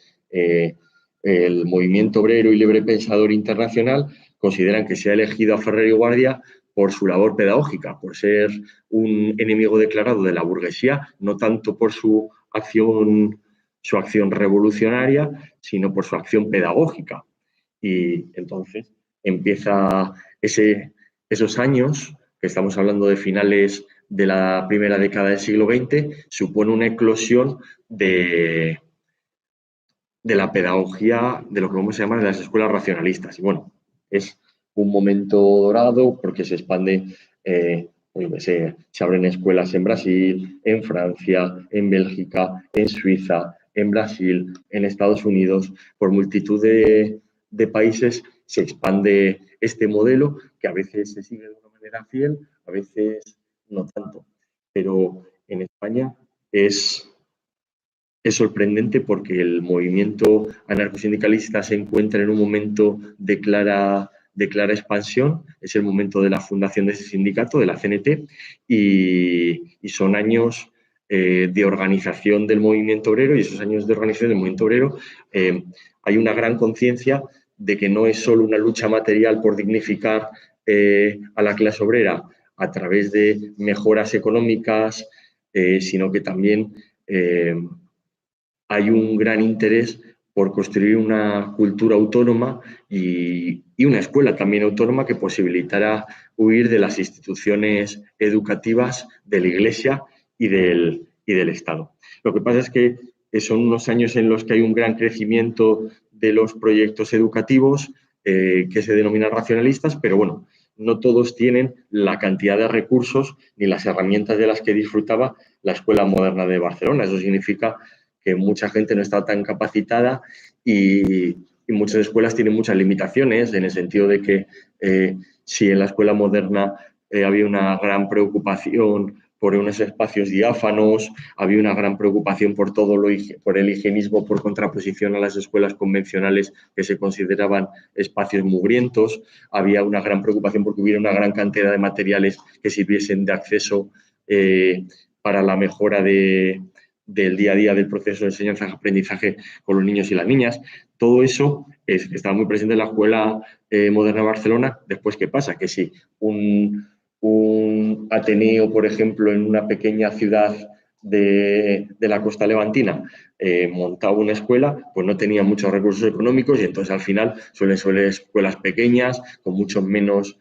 el movimiento obrero y libre pensador internacional consideran que se ha elegido a Ferrer y Guardia por su labor pedagógica, por ser un enemigo declarado de la burguesía, no tanto por su acción revolucionaria, sino por su acción pedagógica. Y entonces empieza esos años, que estamos hablando de finales de la primera década del siglo XX, supone una eclosión de la pedagogía, de lo que vamos a llamar de las escuelas racionalistas. Y bueno, es un momento dorado porque se expande, se abren escuelas en Brasil, en Francia, en Bélgica, en Suiza, en Brasil, en Estados Unidos, por multitud de países se expande este modelo que a veces se sigue de una manera fiel, a veces no tanto. Pero en España es sorprendente porque el movimiento anarcosindicalista se encuentra en un momento de clara expansión, es el momento de la fundación de ese sindicato, de la CNT, y son años de organización del movimiento obrero, y esos años de organización del movimiento obrero hay una gran conciencia de que no es solo una lucha material por dignificar a la clase obrera a través de mejoras económicas, sino que también hay un gran interés por construir una cultura autónoma y una escuela también autónoma que posibilitara huir de las instituciones educativas de la Iglesia y del Estado. Lo que pasa es que son unos años en los que hay un gran crecimiento de los proyectos educativos que se denominan racionalistas, pero bueno, no todos tienen la cantidad de recursos ni las herramientas de las que disfrutaba la Escuela Moderna de Barcelona. Eso significa que mucha gente no está tan capacitada y muchas escuelas tienen muchas limitaciones en el sentido de que si en la Escuela Moderna había una gran preocupación por unos espacios diáfanos, había una gran preocupación por por el higienismo, por contraposición a las escuelas convencionales que se consideraban espacios mugrientos, había una gran preocupación porque hubiera una gran cantidad de materiales que sirviesen de acceso para la mejora del día a día del proceso de enseñanza-aprendizaje con los niños y las niñas. Todo eso está muy presente en la Escuela Moderna de Barcelona. Después, ¿qué pasa? Que si un ateneo, por ejemplo, en una pequeña ciudad de la costa levantina montaba una escuela, pues no tenía muchos recursos económicos y entonces al final suelen ser escuelas pequeñas con muchos menos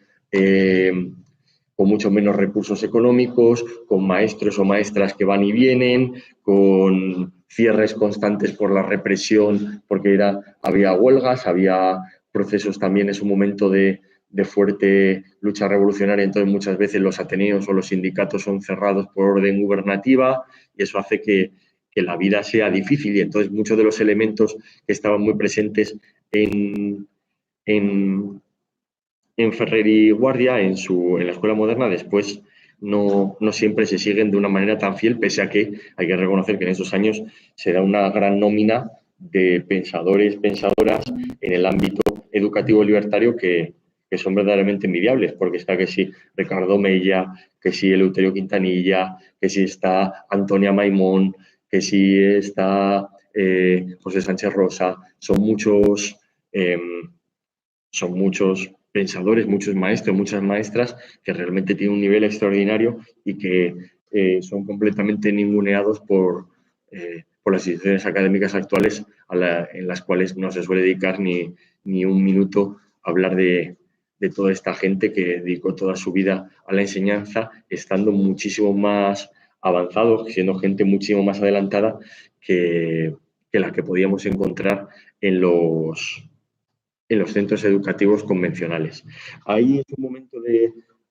recursos económicos, con maestros o maestras que van y vienen, con cierres constantes por la represión, porque había huelgas, había procesos también en su momento de fuerte lucha revolucionaria, entonces muchas veces los ateneos o los sindicatos son cerrados por orden gubernativa y eso hace que la vida sea difícil y entonces muchos de los elementos que estaban muy presentes en Ferrer y Guardia, en la Escuela Moderna, después no siempre se siguen de una manera tan fiel, pese a que hay que reconocer que en esos años se da una gran nómina de pensadores, pensadoras en el ámbito educativo libertario que son verdaderamente envidiables, porque está que sí Ricardo Mella, que sí Eleuterio Quintanilla, que sí está Antonia Maimón, que sí está José Sánchez Rosa, son muchos pensadores, muchos maestros, muchas maestras que realmente tienen un nivel extraordinario y que son completamente ninguneados por las instituciones académicas actuales en las cuales no se suele dedicar ni un minuto a hablar de toda esta gente que dedicó toda su vida a la enseñanza, estando muchísimo más avanzados, siendo gente muchísimo más adelantada que la que podíamos encontrar en los centros educativos convencionales. Ahí es un momento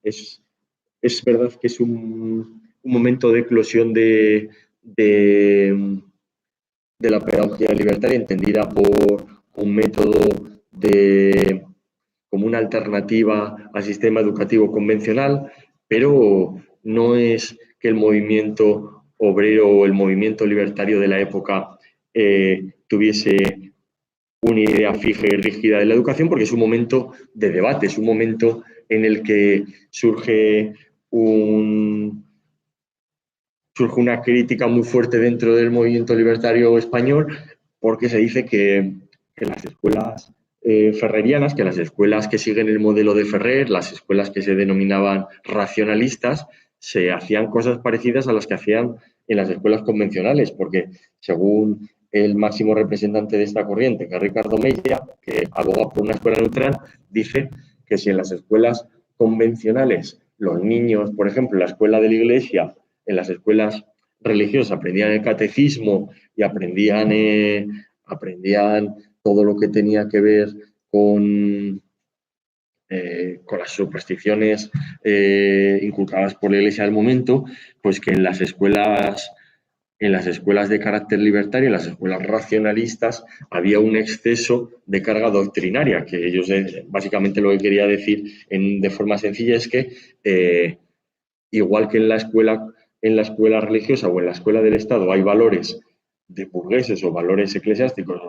es verdad que es un momento de eclosión de la pedagogía libertaria entendida por un método como una alternativa al sistema educativo convencional, pero no es que el movimiento obrero o el movimiento libertario de la época tuviese una idea fija y rígida de la educación, porque es un momento de debate, es un momento en el que surge una crítica muy fuerte dentro del movimiento libertario español, porque se dice que las escuelas ferrerianas, que las escuelas que siguen el modelo de Ferrer, las escuelas que se denominaban racionalistas, se hacían cosas parecidas a las que hacían en las escuelas convencionales, porque según el máximo representante de esta corriente, que es Ricardo Mella, que aboga por una escuela neutral, dice que si en las escuelas convencionales los niños, por ejemplo, en la escuela de la iglesia, en las escuelas religiosas aprendían el catecismo y aprendían todo lo que tenía que ver con las supersticiones inculcadas por la Iglesia del momento, pues que en las escuelas de carácter libertario, en las escuelas racionalistas, había un exceso de carga doctrinaria, que ellos básicamente lo que quería decir de forma sencilla es que igual que en la escuela religiosa o en la escuela del Estado hay valores de burgueses o valores eclesiásticos,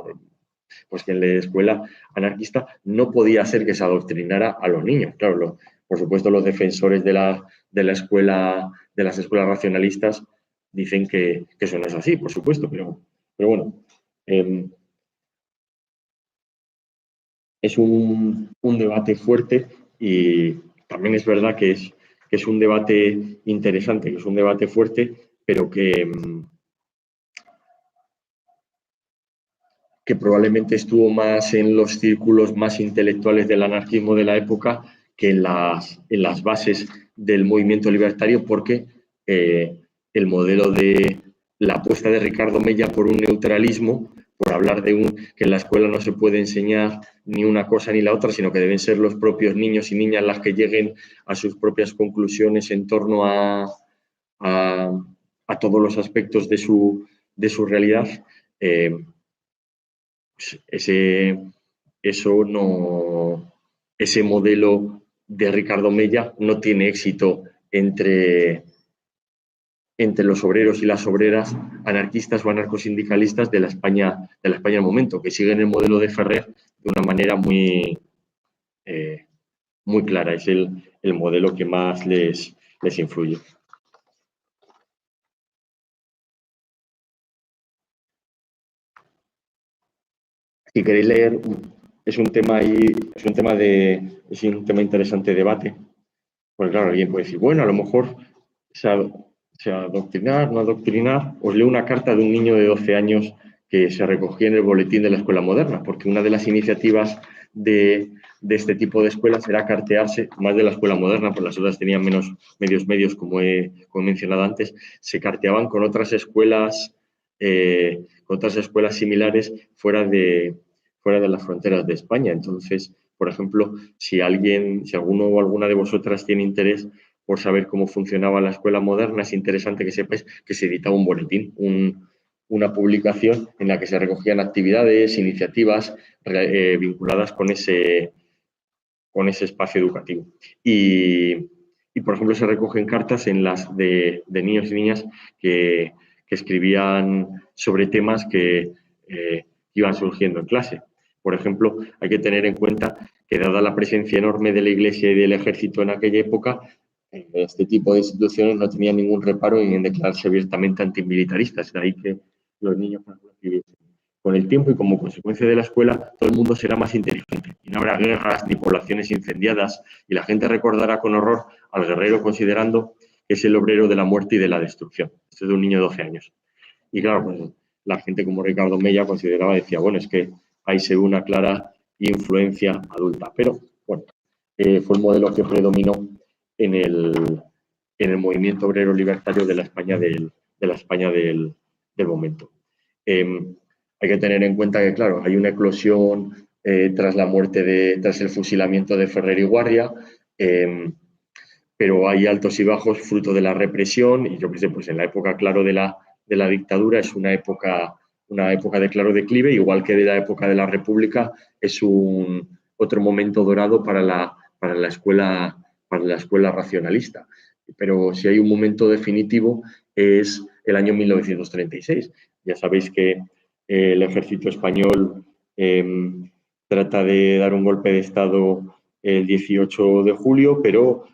pues que en la escuela anarquista no podía ser que se adoctrinara a los niños. Claro, por supuesto, los defensores de las escuelas racionalistas dicen que eso no es así, por supuesto, pero bueno, es un debate fuerte y también es verdad que es un debate interesante, que es un debate fuerte, pero que que probablemente estuvo más en los círculos más intelectuales del anarquismo de la época que en las bases del movimiento libertario, porque el modelo de la apuesta de Ricardo Mella por un neutralismo, por hablar de que en la escuela no se puede enseñar ni una cosa ni la otra, sino que deben ser los propios niños y niñas las que lleguen a sus propias conclusiones en torno a todos los aspectos de su realidad. Ese modelo de Ricardo Mella no tiene éxito entre los obreros y las obreras anarquistas o anarcosindicalistas de la España del momento, que siguen el modelo de Ferrer de una manera muy clara. Es el modelo que más les influye. Si queréis leer, es un tema interesante de debate. Pues claro, alguien puede decir, bueno, a lo mejor se adoctrinar, no adoctrinar. Os leo una carta de un niño de 12 años que se recogía en el boletín de la escuela moderna, porque una de las iniciativas de este tipo de escuelas era cartearse, más de la escuela moderna, pues las otras tenían menos medios, como he mencionado antes, se carteaban con otras escuelas similares fuera de las fronteras de España. Entonces, por ejemplo, si alguno o alguna de vosotras tiene interés por saber cómo funcionaba la escuela moderna, es interesante que sepáis que se editaba un boletín, una publicación en la que se recogían actividades, iniciativas vinculadas con ese espacio educativo. Y, por ejemplo, se recogen cartas en las de niños y niñas que escribían sobre temas que iban surgiendo en clase. Por ejemplo, hay que tener en cuenta que, dada la presencia enorme de la Iglesia y del Ejército en aquella época, este tipo de instituciones no tenían ningún reparo en declararse abiertamente antimilitaristas. De ahí que los niños escribiesen: con el tiempo y como consecuencia de la escuela, todo el mundo será más inteligente y no habrá guerras ni poblaciones incendiadas, y la gente recordará con horror al guerrero considerando que es el obrero de la muerte y de la destrucción. Esto es de un niño de 12 años. Y claro, pues la gente como Ricardo Mella decía, bueno, es que ahí se ve una clara influencia adulta. Pero bueno, fue el modelo que predominó en el movimiento obrero libertario de la España del momento. Hay que tener en cuenta que, claro, hay una eclosión tras el fusilamiento de Ferrer y Guardia, pero hay altos y bajos fruto de la represión, y yo qué sé, pues en la época, claro, de la dictadura es una época de claro declive, igual que de la época de la República es otro momento dorado para la escuela racionalista. Pero si hay un momento definitivo es el año 1936. Ya sabéis que el ejército español trata de dar un golpe de Estado el 18 de julio, pero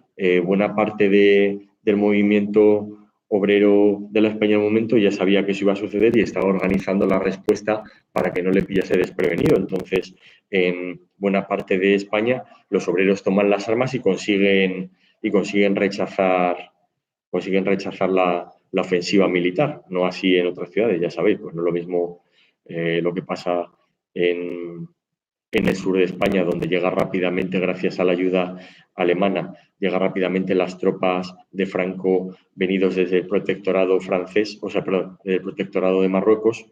buena parte del movimiento obrero de la España del momento ya sabía que eso iba a suceder y estaba organizando la respuesta para que no le pillase desprevenido. Entonces, en buena parte de España, los obreros toman las armas y consiguen rechazar la ofensiva militar. No así en otras ciudades, ya sabéis, pues no es lo mismo lo que pasa en el sur de España, donde llega rápidamente, gracias a la ayuda alemana, llega rápidamente las tropas de Franco venidos desde el protectorado francés, desde el protectorado de Marruecos,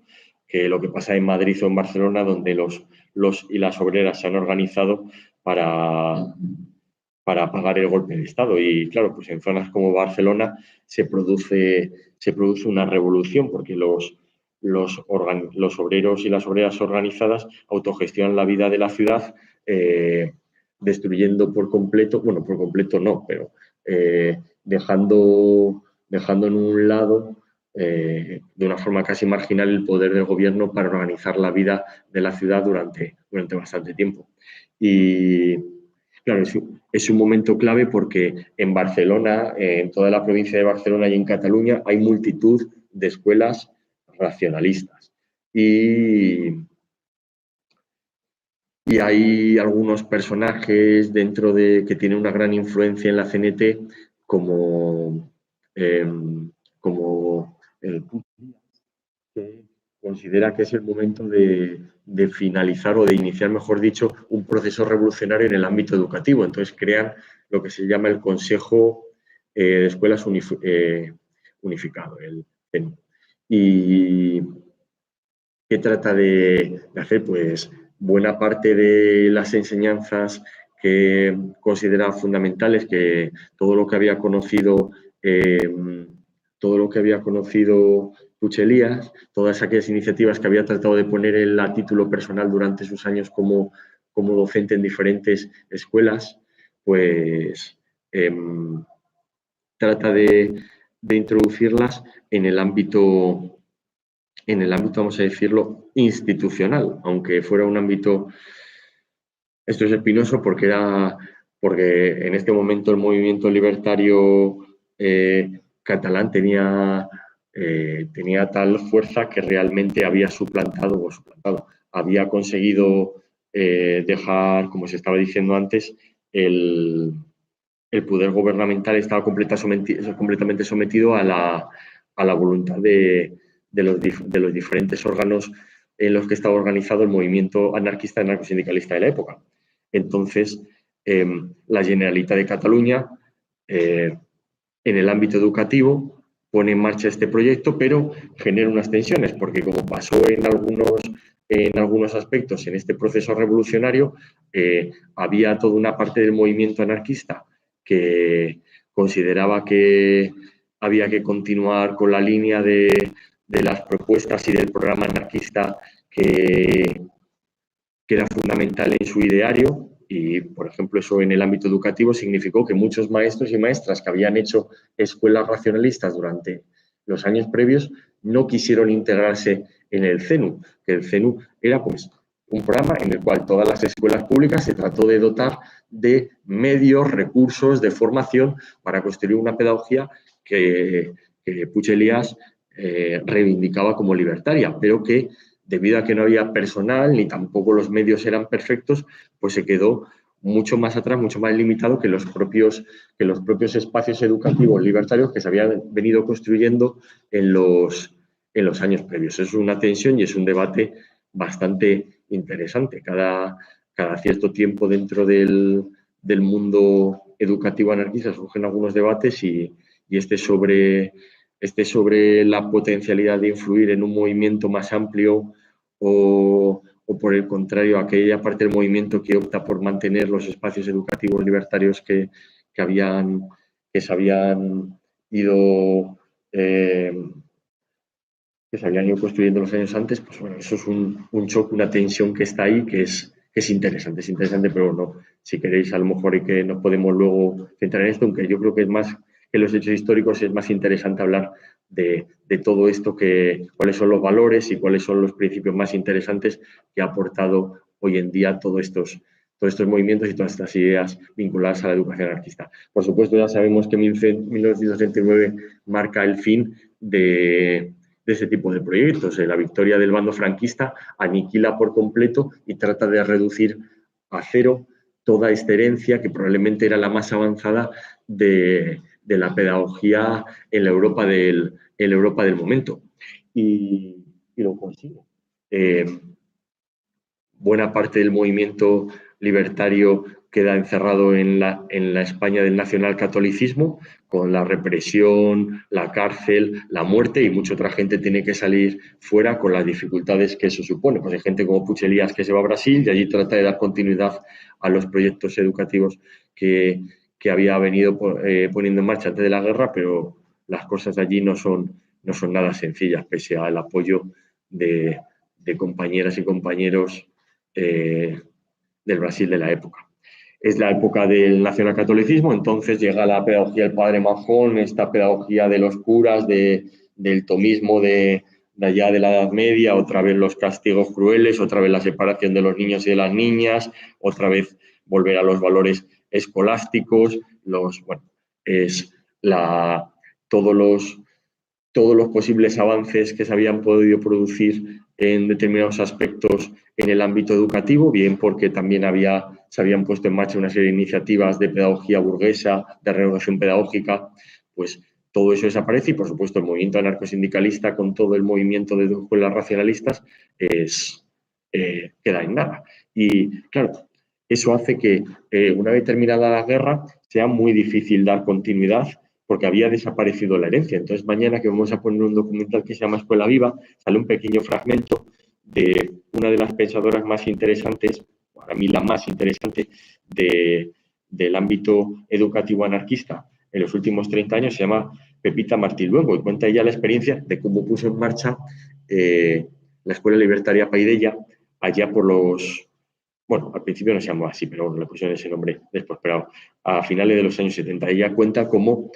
que lo que pasa en Madrid o en Barcelona, donde los y las obreras se han organizado para pagar el golpe de Estado. Y claro, pues en zonas como Barcelona se produce una revolución, porque los obreros y las obreras organizadas autogestionan la vida de la ciudad, destruyendo por completo no, pero dejando en un lado, de una forma casi marginal, el poder del gobierno para organizar la vida de la ciudad durante bastante tiempo. Y claro, es un momento clave porque en Barcelona, en toda la provincia de Barcelona y en Cataluña, hay multitud de escuelas racionalistas. Y hay algunos personajes dentro que tienen una gran influencia en la CNT, como el que considera que es el momento de finalizar o de iniciar, mejor dicho, un proceso revolucionario en el ámbito educativo. Entonces crean lo que se llama el Consejo de Escuelas Unificado, el CENU. ¿Y qué trata de hacer? Pues buena parte de las enseñanzas que considera fundamentales, que todo lo que había conocido Puig Elias, todas aquellas iniciativas que había tratado de poner a título personal durante sus años como docente en diferentes escuelas, pues trata de introducirlas en el ámbito, vamos a decirlo, institucional, aunque fuera un ámbito, esto es espinoso porque en este momento el movimiento libertario catalán tenía tal fuerza que realmente había había conseguido dejar, como se estaba diciendo antes, el poder gubernamental estaba completamente sometido a la voluntad de los diferentes órganos en los que estaba organizado el movimiento anarquista y anarcosindicalista de la época. Entonces, la Generalitat de Cataluña, en el ámbito educativo, pone en marcha este proyecto, pero genera unas tensiones, porque como pasó en algunos aspectos en este proceso revolucionario, había toda una parte del movimiento anarquista que consideraba que había que continuar con la línea de las propuestas y del programa anarquista que era fundamental en su ideario. Y, por ejemplo, eso en el ámbito educativo significó que muchos maestros y maestras que habían hecho escuelas racionalistas durante los años previos no quisieron integrarse en el CENU, que el CENU era pues un programa en el cual todas las escuelas públicas se trató de dotar de medios, recursos, de formación para construir una pedagogía que Puig Elias reivindicaba como libertaria, pero que debido a que no había personal ni tampoco los medios eran perfectos, pues se quedó mucho más atrás, mucho más limitado que los propios espacios educativos libertarios que se habían venido construyendo en los años previos. Es una tensión y es un debate bastante interesante. Cada cierto tiempo dentro del mundo educativo anarquista surgen algunos debates y este sobre la potencialidad de influir en un movimiento más amplio o por el contrario, aquella parte del movimiento que opta por mantener los espacios educativos libertarios que se habían ido construyendo los años antes, pues bueno, eso es un choque, una tensión que está ahí, que es interesante, pero no, si queréis a lo mejor y que nos podemos luego centrar en esto, aunque yo creo que es más que los hechos históricos, es más interesante hablar de todo esto, cuáles son los valores y cuáles son los principios más interesantes que ha aportado hoy en día todos estos movimientos y todas estas ideas vinculadas a la educación anarquista. Por supuesto, ya sabemos que 1939 marca el fin de ese tipo de proyectos. La victoria del bando franquista aniquila por completo y trata de reducir a cero toda esta herencia que probablemente era la más avanzada de la pedagogía en la Europa del momento. Y lo consigue. Buena parte del movimiento libertario queda encerrado en la España del nacionalcatolicismo, con la represión, la cárcel, la muerte, y mucha otra gente tiene que salir fuera con las dificultades que eso supone. Pues hay gente como Puig Elias que se va a Brasil y allí trata de dar continuidad a los proyectos educativos que había venido poniendo en marcha antes de la guerra, pero las cosas de allí no son nada sencillas, pese al apoyo de compañeras y compañeros del Brasil de la época. Es la época del nacionalcatolicismo, entonces llega la pedagogía del padre Manjón, esta pedagogía de los curas, del tomismo de allá de la Edad Media, otra vez los castigos crueles, otra vez la separación de los niños y de las niñas, otra vez volver a los valores escolásticos, todos los posibles avances que se habían podido producir en determinados aspectos en el ámbito educativo, bien porque también se habían puesto en marcha una serie de iniciativas de pedagogía burguesa, de renovación pedagógica, pues todo eso desaparece y, por supuesto, el movimiento anarcosindicalista con todo el movimiento de escuelas racionalistas queda en nada. Y, claro, eso hace que una vez terminada la guerra sea muy difícil dar continuidad porque había desaparecido la herencia. Entonces, mañana que vamos a poner un documental que se llama Escuela Viva, sale un pequeño fragmento de una de las pensadoras más interesantes, para mí la más interesante, del ámbito educativo anarquista en los últimos 30 años, se llama Pepita Martí Luengo, y cuenta ella la experiencia de cómo puso en marcha la Escuela Libertaria Paideia allá por los... Bueno, al principio no se llamó así, pero bueno, le pusieron ese nombre después, pero a finales de los años 70. Ella cuenta cómo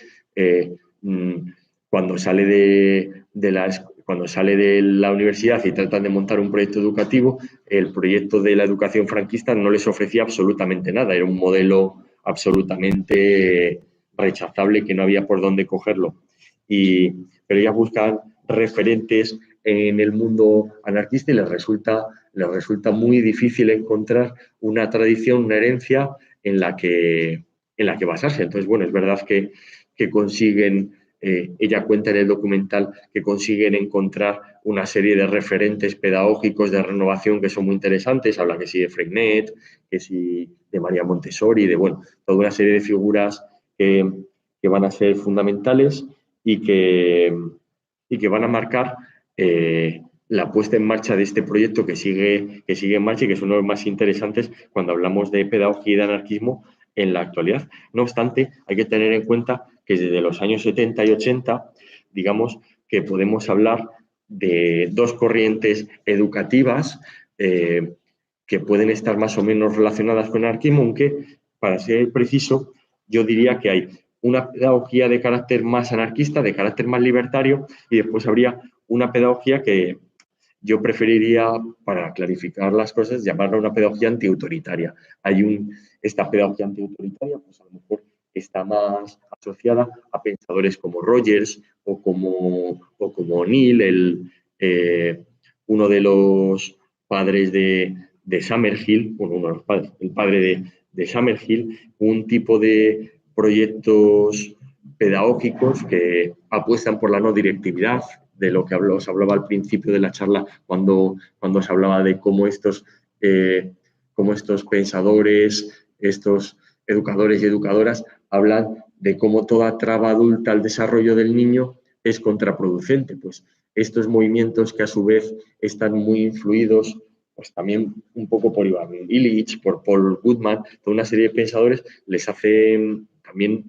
cuando sale de la universidad y tratan de montar un proyecto educativo, el proyecto de la educación franquista no les ofrecía absolutamente nada. Era un modelo absolutamente rechazable que no había por dónde cogerlo. Pero ellas buscan referentes en el mundo anarquista y les resulta muy difícil encontrar una tradición, una herencia en la que basarse. Entonces, bueno, es verdad que consiguen, ella cuenta en el documental, que consiguen encontrar una serie de referentes pedagógicos de renovación que son muy interesantes. Habla que sí de Freinet, que sí de María Montessori, de, bueno, toda una serie de figuras que van a ser fundamentales y que van a marcar la puesta en marcha de este proyecto que sigue en marcha y que es uno de los más interesantes cuando hablamos de pedagogía y de anarquismo en la actualidad. No obstante, hay que tener en cuenta que desde los años 70 y 80, digamos que podemos hablar de dos corrientes educativas que pueden estar más o menos relacionadas con el anarquismo, aunque, para ser preciso, yo diría que hay una pedagogía de carácter más anarquista, de carácter más libertario, y después habría una pedagogía que yo preferiría, para clarificar las cosas, llamarla una pedagogía antiautoritaria. Esta pedagogía antiautoritaria, pues a lo mejor está más asociada a pensadores como Rogers o como O'Neill, uno de los padres de Summerhill, bueno, uno de los padres, el padre de Summerhill, un tipo de proyectos pedagógicos que apuestan por la no directividad, de lo que os hablaba al principio de la charla cuando os hablaba de cómo estos pensadores, estos educadores y educadoras hablan de cómo toda traba adulta al desarrollo del niño es contraproducente. Pues estos movimientos que a su vez están muy influidos pues también un poco por Ivan Illich, por Paul Goodman, toda una serie de pensadores les hacen también,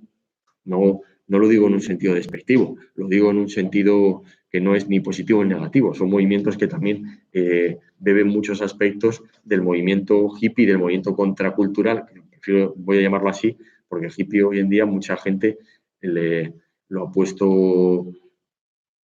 no lo digo en un sentido despectivo, lo digo en un sentido que no es ni positivo ni negativo. Son movimientos que también beben muchos aspectos del movimiento hippie, del movimiento contracultural, voy a llamarlo así, porque el hippie hoy en día mucha gente lo ha puesto,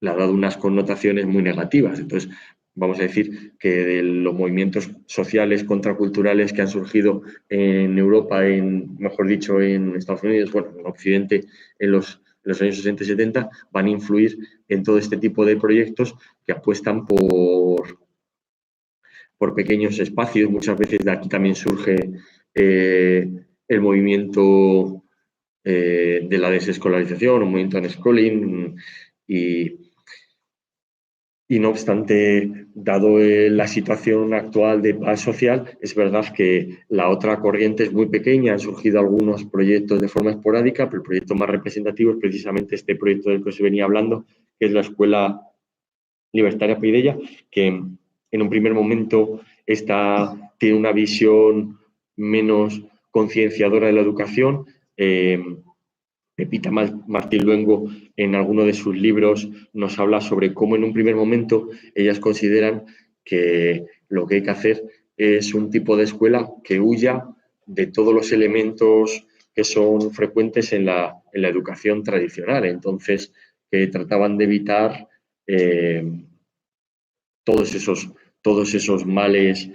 le ha dado unas connotaciones muy negativas. Entonces, vamos a decir que de los movimientos sociales contraculturales que han surgido en Europa, mejor dicho, en Estados Unidos, bueno, en Occidente, en los años 60 y 70, van a influir en todo este tipo de proyectos que apuestan por pequeños espacios. Muchas veces de aquí también surge el movimiento de la desescolarización, un movimiento unschooling, y no obstante, dado la situación actual de paz social, es verdad que la otra corriente es muy pequeña, han surgido algunos proyectos de forma esporádica, pero el proyecto más representativo es precisamente este proyecto del que os venía hablando, que es la Escuela Libertaria Paideia, que en un primer momento tiene una visión menos concienciadora de la educación. Pepita Martí Luengo, en alguno de sus libros, nos habla sobre cómo en un primer momento ellas consideran que lo que hay que hacer es un tipo de escuela que huya de todos los elementos que son frecuentes en la educación tradicional. Entonces, que trataban de evitar todos esos males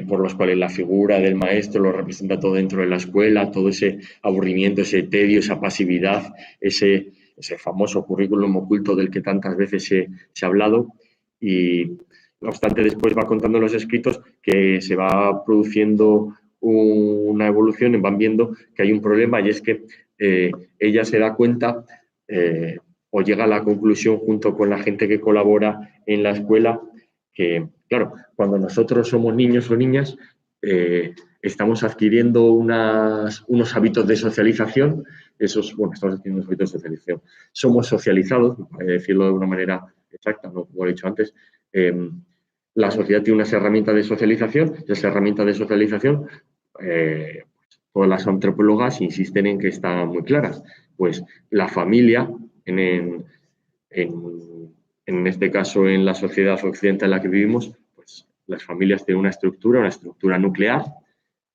por los cuales la figura del maestro lo representa todo dentro de la escuela, todo ese aburrimiento, ese tedio, esa pasividad, ese famoso currículum oculto del que tantas veces se ha hablado. Y no obstante, después va contando en los escritos que se va produciendo una evolución, van viendo que hay un problema, y es que ella se da cuenta o llega a la conclusión junto con la gente que colabora en la escuela que, claro, cuando nosotros somos niños o niñas, estamos adquiriendo unos hábitos de socialización. Estamos adquiriendo unos hábitos de socialización. Somos socializados, para decirlo de una manera exacta, ¿no? Como he dicho antes, la sociedad tiene unas herramientas de socialización, y esas herramientas de socialización, todas las antropólogas insisten en que están muy claras. Pues la familia, en este caso en la sociedad occidental en la que vivimos, pues las familias tienen una estructura nuclear,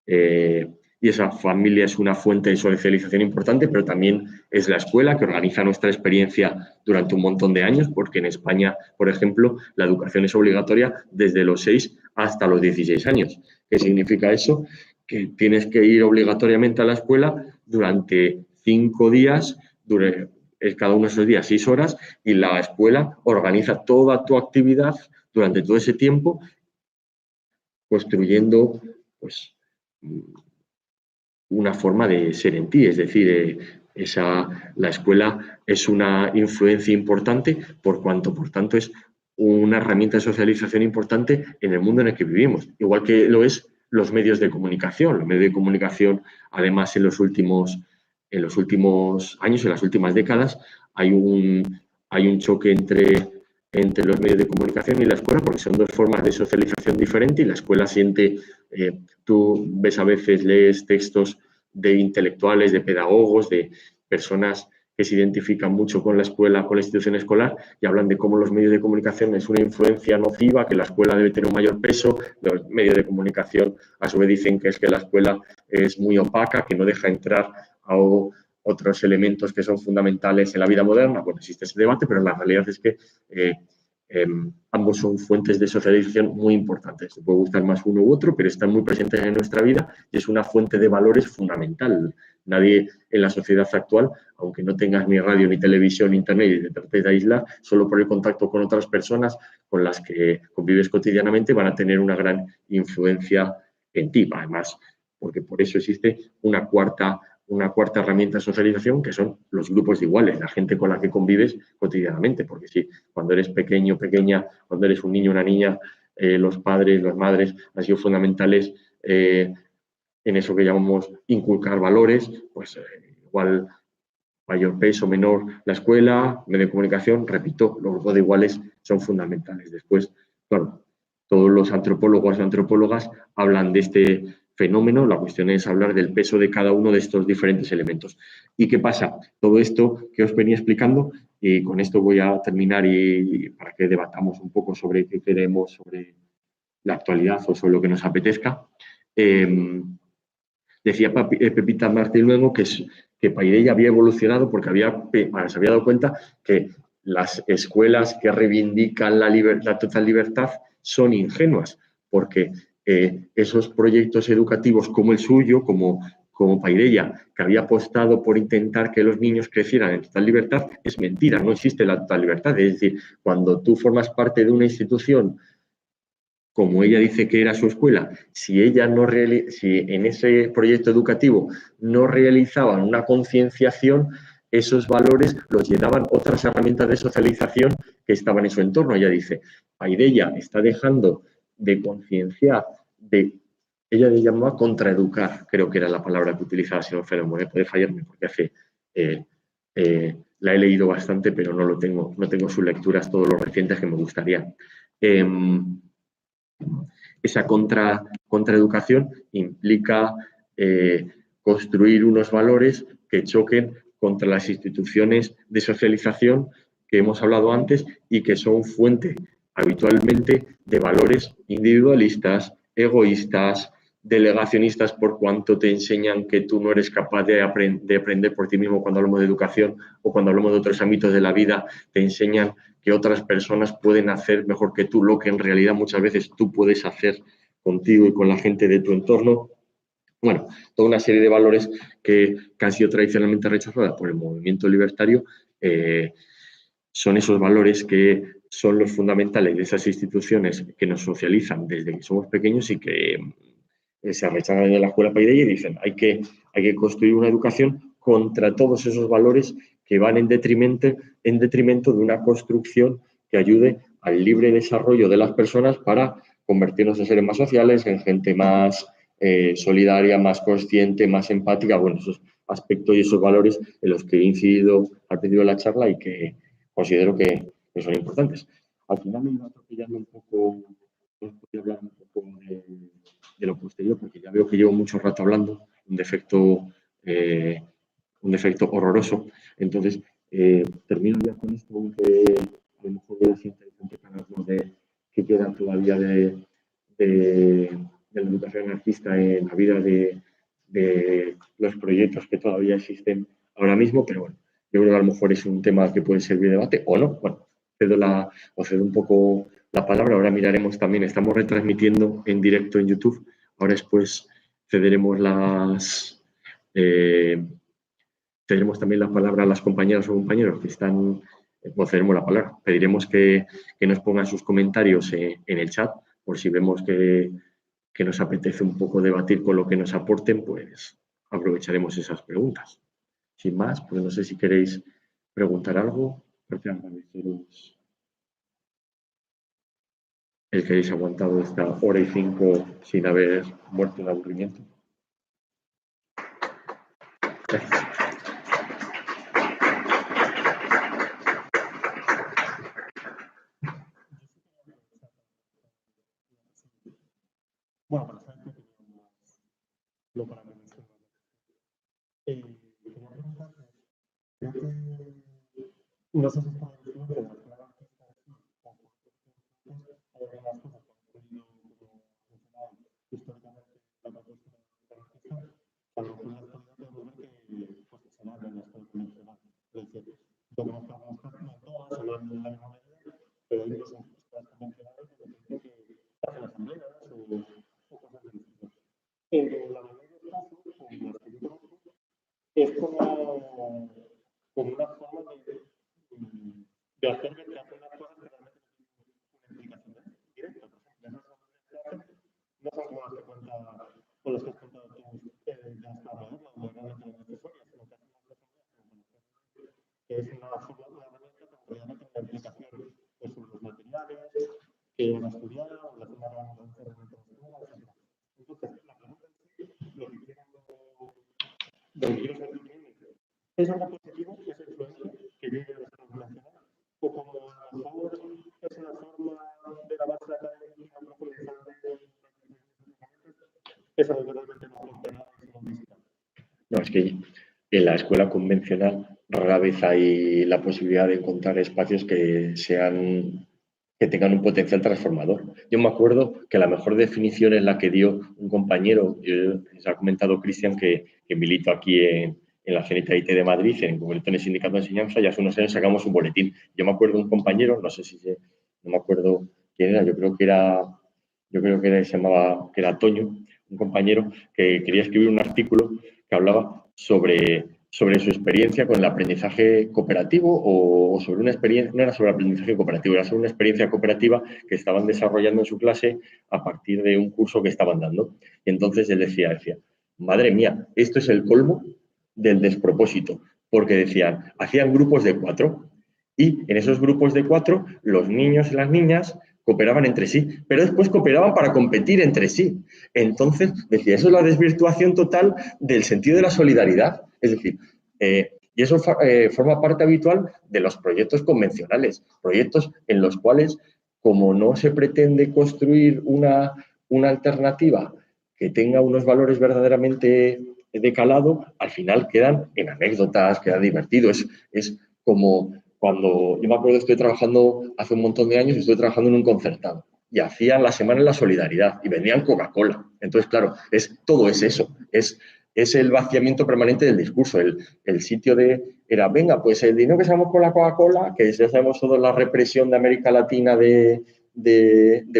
y esa familia es una fuente de socialización importante, pero también es la escuela que organiza nuestra experiencia durante un montón de años, porque en España, por ejemplo, la educación es obligatoria desde los 6 hasta los 16 años. ¿Qué significa eso? Que tienes que ir obligatoriamente a la escuela durante 5 días, cada uno de esos días 6 horas, y la escuela organiza toda tu actividad durante todo ese tiempo, construyendo pues una forma de ser en ti, es decir, la escuela es una influencia importante por tanto es una herramienta de socialización importante en el mundo en el que vivimos, igual que lo es los medios de comunicación. Los medios de comunicación, además, en los últimos años, en las últimas décadas, hay un choque entre los medios de comunicación y la escuela, porque son dos formas de socialización diferentes, y la escuela siente, tú ves a veces, lees textos de intelectuales, de pedagogos, de personas que se identifican mucho con la escuela, con la institución escolar, y hablan de cómo los medios de comunicación es una influencia nociva, que la escuela debe tener un mayor peso. Los medios de comunicación, a su vez, dicen que es que la escuela es muy opaca, que no deja entrar a otros elementos que son fundamentales en la vida moderna. Bueno, existe ese debate, pero la realidad es que ambos son fuentes de socialización muy importantes. Se puede gustar más uno u otro, pero están muy presentes en nuestra vida y es una fuente de valores fundamental. Nadie en la sociedad actual, aunque no tengas ni radio, ni televisión, ni internet, y te trates de aislar, solo por el contacto con otras personas con las que convives cotidianamente, van a tener una gran influencia en ti. Además, porque por eso existe una cuarta herramienta de socialización, que son los grupos de iguales, la gente con la que convives cotidianamente, porque si cuando eres pequeño, pequeña, cuando eres un niño, una niña, los padres, las madres han sido fundamentales en eso que llamamos inculcar valores, pues igual mayor peso, menor la escuela, medio de comunicación, repito, los grupos de iguales son fundamentales. Después, claro, todos los antropólogos y antropólogas hablan de este fenómeno. La cuestión es hablar del peso de cada uno de estos diferentes elementos. ¿Y qué pasa? Todo esto que os venía explicando, y con esto voy a terminar y para que debatamos un poco sobre qué queremos, sobre la actualidad o sobre lo que nos apetezca. Decía Pepita Martín luego que Paideia había evolucionado porque se había dado cuenta que las escuelas que reivindican la total libertad son ingenuas, porque esos proyectos educativos como el suyo, como Paideia, que había apostado por intentar que los niños crecieran en total libertad, es mentira, no existe la total libertad. Es decir, cuando tú formas parte de una institución, como ella dice que era su escuela, si en ese proyecto educativo no realizaban una concienciación, esos valores los llenaban otras herramientas de socialización que estaban en su entorno. Ella dice, Paideia está dejando de concienciar, ella le llamaba contraeducar, creo que era la palabra que utilizaba, si no puede fallarme porque la he leído bastante, pero no tengo sus lecturas, todos los recientes que me gustaría. Esa contraeducación implica construir unos valores que choquen contra las instituciones de socialización que hemos hablado antes y que son fuente habitualmente de valores individualistas, egoístas, delegacionistas, por cuanto te enseñan que tú no eres capaz de aprender por ti mismo. Cuando hablamos de educación o cuando hablamos de otros ámbitos de la vida, te enseñan que otras personas pueden hacer mejor que tú lo que en realidad muchas veces tú puedes hacer contigo y con la gente de tu entorno. Bueno, toda una serie de valores que han sido tradicionalmente rechazados por el movimiento libertario. Son esos valores que son los fundamentales de esas instituciones que nos socializan desde que somos pequeños y que se rechazan en la escuela Paideia y dicen hay que construir una educación contra todos esos valores que van en detrimento de una construcción que ayude al libre desarrollo de las personas para convertirnos en seres más sociales, en gente más solidaria, más consciente, más empática. Bueno, esos aspectos y esos valores en los que he incidido al principio de la charla y que considero que son importantes. Al final me iba atropellando un poco, os podría hablar un poco de lo posterior, porque ya veo que llevo mucho rato hablando, un defecto horroroso. Entonces, termino ya con esto, aunque a lo mejor voy a ser interesante para hablar de qué queda todavía de la educación anarquista en la vida de los proyectos que todavía existen ahora mismo, pero bueno, yo creo que a lo mejor es un tema que puede servir de debate o no. Bueno, cedo un poco la palabra. Ahora miraremos también, estamos retransmitiendo en directo en YouTube. Ahora después cederemos también la palabra a las compañeras o compañeros que están, cederemos la palabra. Pediremos que nos pongan sus comentarios en el chat, por si vemos que nos apetece un poco debatir con lo que nos aporten, pues aprovecharemos esas preguntas. Sin más, pues no sé si queréis preguntar algo. Agradeceros el que hayáis aguantado esta hora y 5 sin haber muerto de aburrimiento. Gracias. Bueno, para saber qué opinión lo para mencionar. Quería preguntarte, creo que no sé si está diciendo que la clave artista aquí, o hay algunas cosas que han podido mencionar históricamente la propuesta de la artista, que a lo mejor en la actualidad podemos ver que pues, se da en la escuela convencional. Es decir, yo conozco algunas cosas, no todas, se dan en la misma medida, pero incluso en escuelas convencionales donde se dice que hacen asambleas o cosas del estilo. En la mayoría de los casos, en los que yo conozco, es como una forma de hacer que se hacen las cosas que realmente tienen una implicación directa. Por ejemplo, esas no son como las que cuenta o las que has contado tú de hasta moderna, donde realmente no es necesaria, sino que hacen las cosas que es una forma, una herramienta que realmente tiene una implicación pues, sobre los materiales que van a estudiar o la forma que van a hacer herramientas de estudio, etc. Entonces, la pregunta es lo que quiero saber ¿es algo positivo esa influencia que llegue a la escuela nacional? ¿O como a lo mejor es una forma de la base académica profundizar es algo que realmente no aporta nada y no necesita? No, es que en la escuela convencional rara vez hay la posibilidad de encontrar espacios que tengan un potencial transformador. Yo me acuerdo que la mejor definición es la que dio un compañero, se ha comentado Cristian, que milito aquí en la CNTIT de Madrid, en concreto en el Sindicato de Enseñanza, y hace unos años sacamos un boletín. Yo me acuerdo de un compañero, no me acuerdo quién era, yo creo que era Toño, un compañero que quería escribir un artículo que hablaba sobre su experiencia con el aprendizaje cooperativo o sobre una experiencia, no era sobre aprendizaje cooperativo, era sobre una experiencia cooperativa que estaban desarrollando en su clase a partir de un curso que estaban dando. Y entonces él decía, madre mía, esto es el colmo del despropósito, porque hacían grupos de 4 y en esos grupos de 4 los niños y las niñas cooperaban entre sí, pero después cooperaban para competir entre sí. Entonces, decía, eso es la desvirtuación total del sentido de la solidaridad. Es decir, y eso forma parte habitual de los proyectos convencionales, proyectos en los cuales, como no se pretende construir una alternativa que tenga unos valores verdaderamente de calado, al final quedan en anécdotas, queda divertido. Es como cuando, yo me acuerdo, estoy trabajando hace un montón de años, estoy trabajando en un concertado y hacían la semana de la solidaridad y vendían Coca-Cola. Entonces, claro, todo es eso, es el vaciamiento permanente del discurso. El sitio era, venga, pues el dinero que sabemos con la Coca-Cola, que ya sabemos toda la represión de América Latina de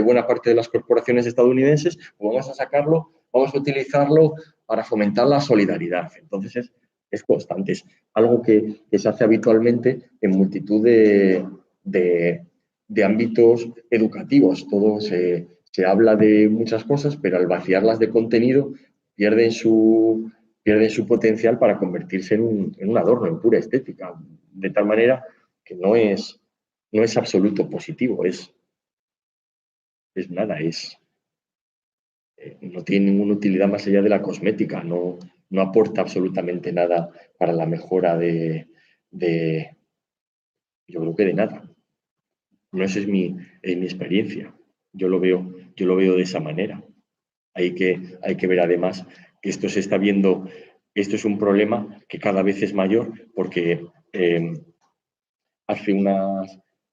buena parte de las corporaciones estadounidenses, pues vamos a sacarlo, vamos a utilizarlo para fomentar la solidaridad. Entonces, es constante, es algo que se hace habitualmente en multitud de ámbitos educativos. Todo se habla de muchas cosas, pero al vaciarlas de contenido pierden su pierden su potencial para convertirse en un adorno, en pura estética, de tal manera que no es absoluto positivo, es nada, no tiene ninguna utilidad más allá de la cosmética, no aporta absolutamente nada para la mejora yo creo que de nada. No, esa es mi experiencia. Yo lo veo de esa manera. Hay que ver además que esto se está viendo, esto es un problema que cada vez es mayor porque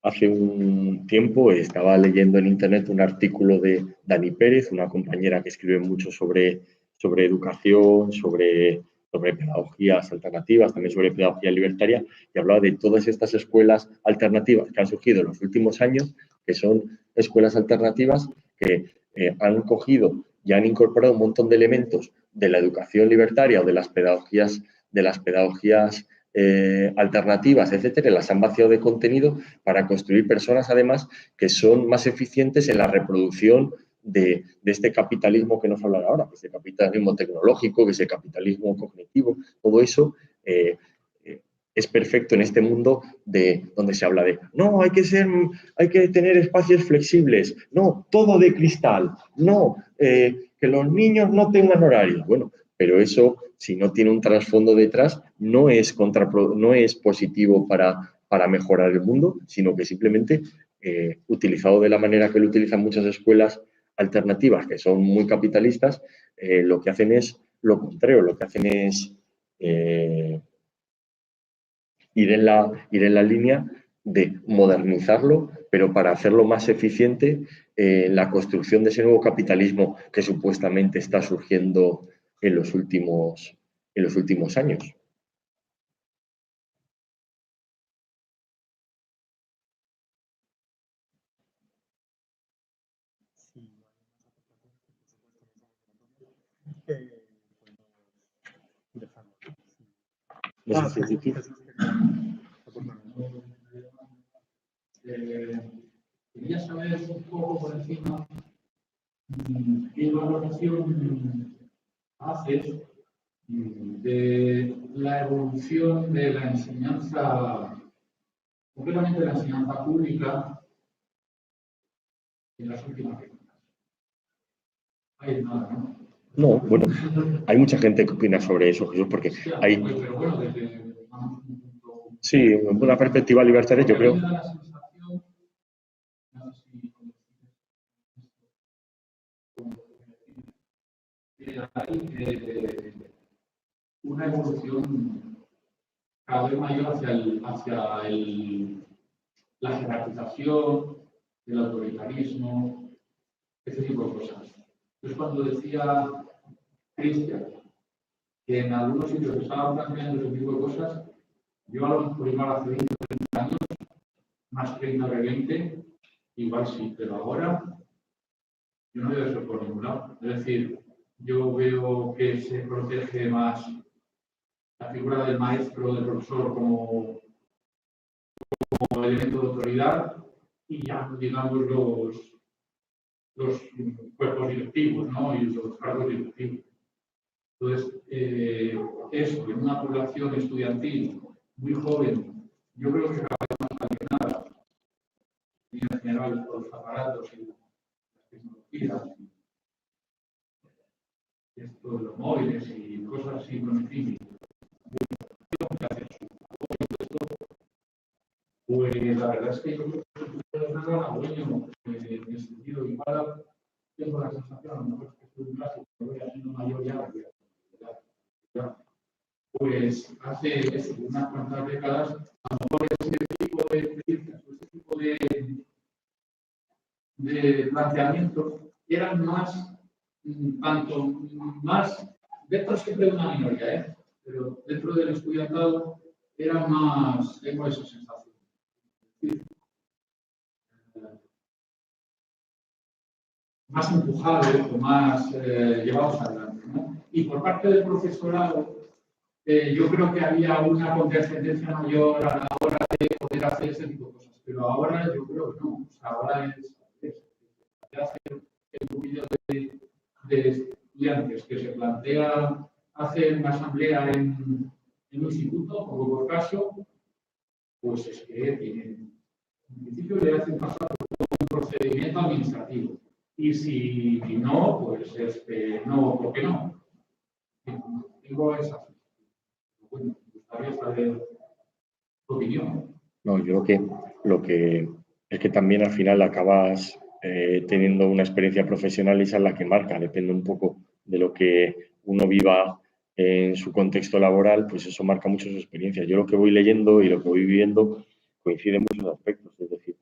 hace un tiempo estaba leyendo en internet un artículo de Dani Pérez, una compañera que escribe mucho sobre educación, sobre pedagogías alternativas, también sobre pedagogía libertaria, y hablaba de todas estas escuelas alternativas que han surgido en los últimos años, que son escuelas alternativas que han cogido y han incorporado un montón de elementos de la educación libertaria o de las pedagogías alternativas, etcétera, las han vaciado de contenido para construir personas, además, que son más eficientes en la reproducción de este capitalismo que nos hablan ahora, que es el capitalismo tecnológico, que es el capitalismo cognitivo, todo eso es perfecto en este mundo donde se habla de no, hay que tener espacios flexibles, no, todo de cristal, no, que los niños no tengan horarios. Bueno, pero eso, si no tiene un trasfondo detrás, no es positivo para mejorar el mundo, sino que simplemente, utilizado de la manera que lo utilizan muchas escuelas alternativas, que son muy capitalistas, lo que hacen es lo contrario, lo que hacen es ir en la línea de modernizarlo, pero para hacerlo más eficiente en la construcción de ese nuevo capitalismo que supuestamente está surgiendo en los últimos años. No sé si quería saber un poco por encima qué valoración haces de la evolución de la enseñanza, concretamente la enseñanza pública, en las últimas décadas. Hay nada, ¿no? No, bueno, hay mucha gente que opina sobre eso, Jesús, porque hay... Pero bueno, sí, una perspectiva libertaria, yo creo... Hay una evolución cada vez mayor hacia la jerarquización, el autoritarismo, ese tipo de cosas. Entonces, cuando decía Cristian que en algunos sitios se estaban planteando ese tipo de cosas, yo a lo mejor igual hace 20 o 30 años, más 30 de 20, igual sí, pero ahora yo no veo eso por ningún lado. Es decir, yo veo que se protege más la figura del maestro, del profesor, como elemento de autoridad y ya, digamos, los cuerpos directivos, ¿no? Y los cargos directivos. Entonces, eso, en una población estudiantil muy joven, yo creo que cada vez más alienada, y en general por los aparatos y las tecnologías, esto de los móviles y cosas así, con el fin, pues la verdad es que yo creo que es un gran abuelo en ese sentido. Igual tengo la sensación, a lo mejor que estoy en clase, que voy siendo mayor ya, pues hace eso, unas cuantas décadas, a lo mejor ese tipo de experiencias, ese tipo de planteamientos eran más, tanto más, dentro siempre de una minoría, pero dentro del estudiantado eran más, tengo esa sensación. Más empujados o más llevados adelante, ¿no? Y por parte del profesorado, yo creo que había una condescendencia mayor a la hora de poder hacer ese tipo de cosas, pero ahora yo creo que no. O sea, ahora es hacer el grupo de estudiantes que se plantea hacen una asamblea en un instituto, o por caso, pues es que tienen, en principio le hacen pasar por un procedimiento administrativo. Y si no, pues no, ¿por qué no? Tengo esa. Bueno, me gustaría saber tu opinión. No, yo lo que es que también al final acabas teniendo una experiencia profesional y esa es la que marca, depende un poco de lo que uno viva en su contexto laboral, pues eso marca mucho su experiencia. Yo lo que voy leyendo y lo que voy viviendo coincide en muchos aspectos, es decir,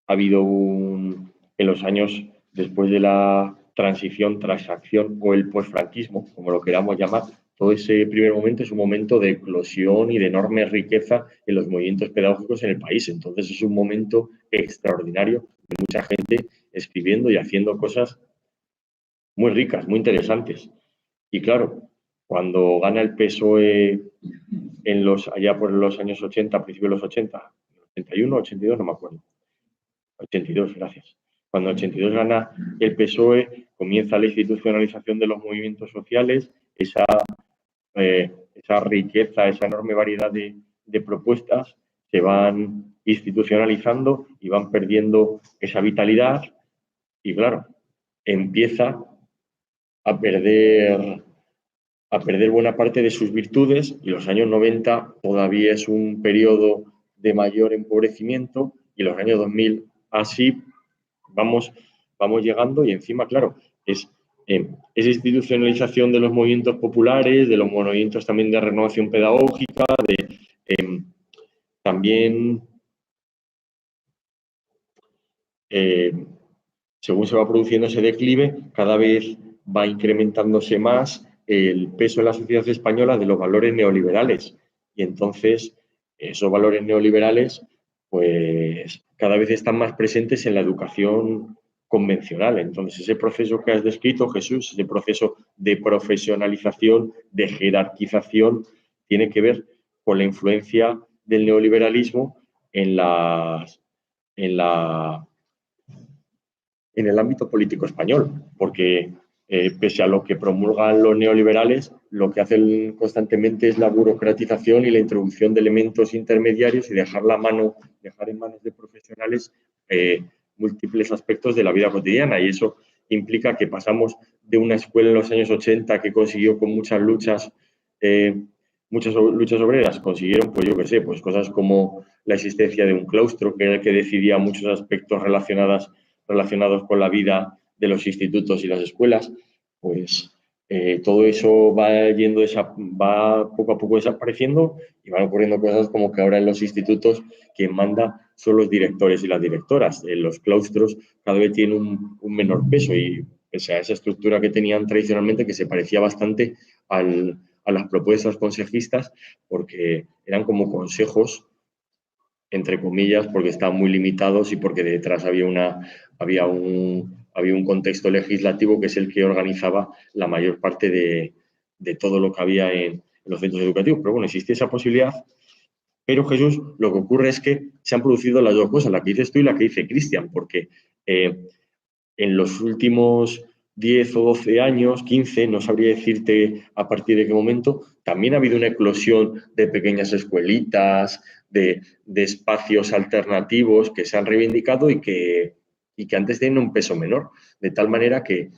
ha habido en los años después de la transición, transacción o el posfranquismo, como lo queramos llamar, todo ese primer momento es un momento de eclosión y de enorme riqueza en los movimientos pedagógicos en el país. Entonces es un momento extraordinario de mucha gente escribiendo y haciendo cosas muy ricas, muy interesantes. Y claro, cuando gana el PSOE allá por los años 80, a principios de los 80, 81, 82, no me acuerdo. 82, gracias. Cuando en 82 gana el PSOE, comienza la institucionalización de los movimientos sociales, esa riqueza, esa enorme variedad de propuestas se van institucionalizando y van perdiendo esa vitalidad y, claro, empieza a perder buena parte de sus virtudes y los años 90 todavía es un periodo de mayor empobrecimiento y los años 2000 así vamos llegando y encima, claro, es esa institucionalización de los movimientos populares, de los movimientos también de renovación pedagógica, también según se va produciendo ese declive, cada vez va incrementándose más el peso en la sociedad española de los valores neoliberales. Y entonces, esos valores neoliberales, pues cada vez están más presentes en la educación convencional. Entonces, ese proceso que has descrito, Jesús, ese proceso de profesionalización, de jerarquización, tiene que ver con la influencia del neoliberalismo en el ámbito político español, porque pese a lo que promulgan los neoliberales, lo que hacen constantemente es la burocratización y la introducción de elementos intermediarios y dejar en manos de profesionales múltiples aspectos de la vida cotidiana. Y eso implica que pasamos de una escuela en los años 80 que consiguió con muchas luchas obreras, consiguieron, pues yo qué sé, pues cosas como la existencia de un claustro, que era el que decidía muchos aspectos relacionados con la vida de los institutos y las escuelas, pues todo eso va poco a poco desapareciendo y van ocurriendo cosas como que ahora en los institutos quien manda son los directores y las directoras. En los claustros cada vez tienen un menor peso y pese a esa estructura que tenían tradicionalmente que se parecía bastante a las propuestas consejistas porque eran como consejos entre comillas, porque estaban muy limitados y porque detrás había un contexto legislativo que es el que organizaba la mayor parte de todo lo que había en los centros educativos. Pero bueno, existía esa posibilidad. Pero Jesús, lo que ocurre es que se han producido las dos cosas, la que dices tú y la que dice Cristian, porque en los últimos 10 o 12 años, 15, no sabría decirte a partir de qué momento, también ha habido una eclosión de pequeñas escuelitas, de espacios alternativos que se han reivindicado y que antes tenían un peso menor. De tal manera que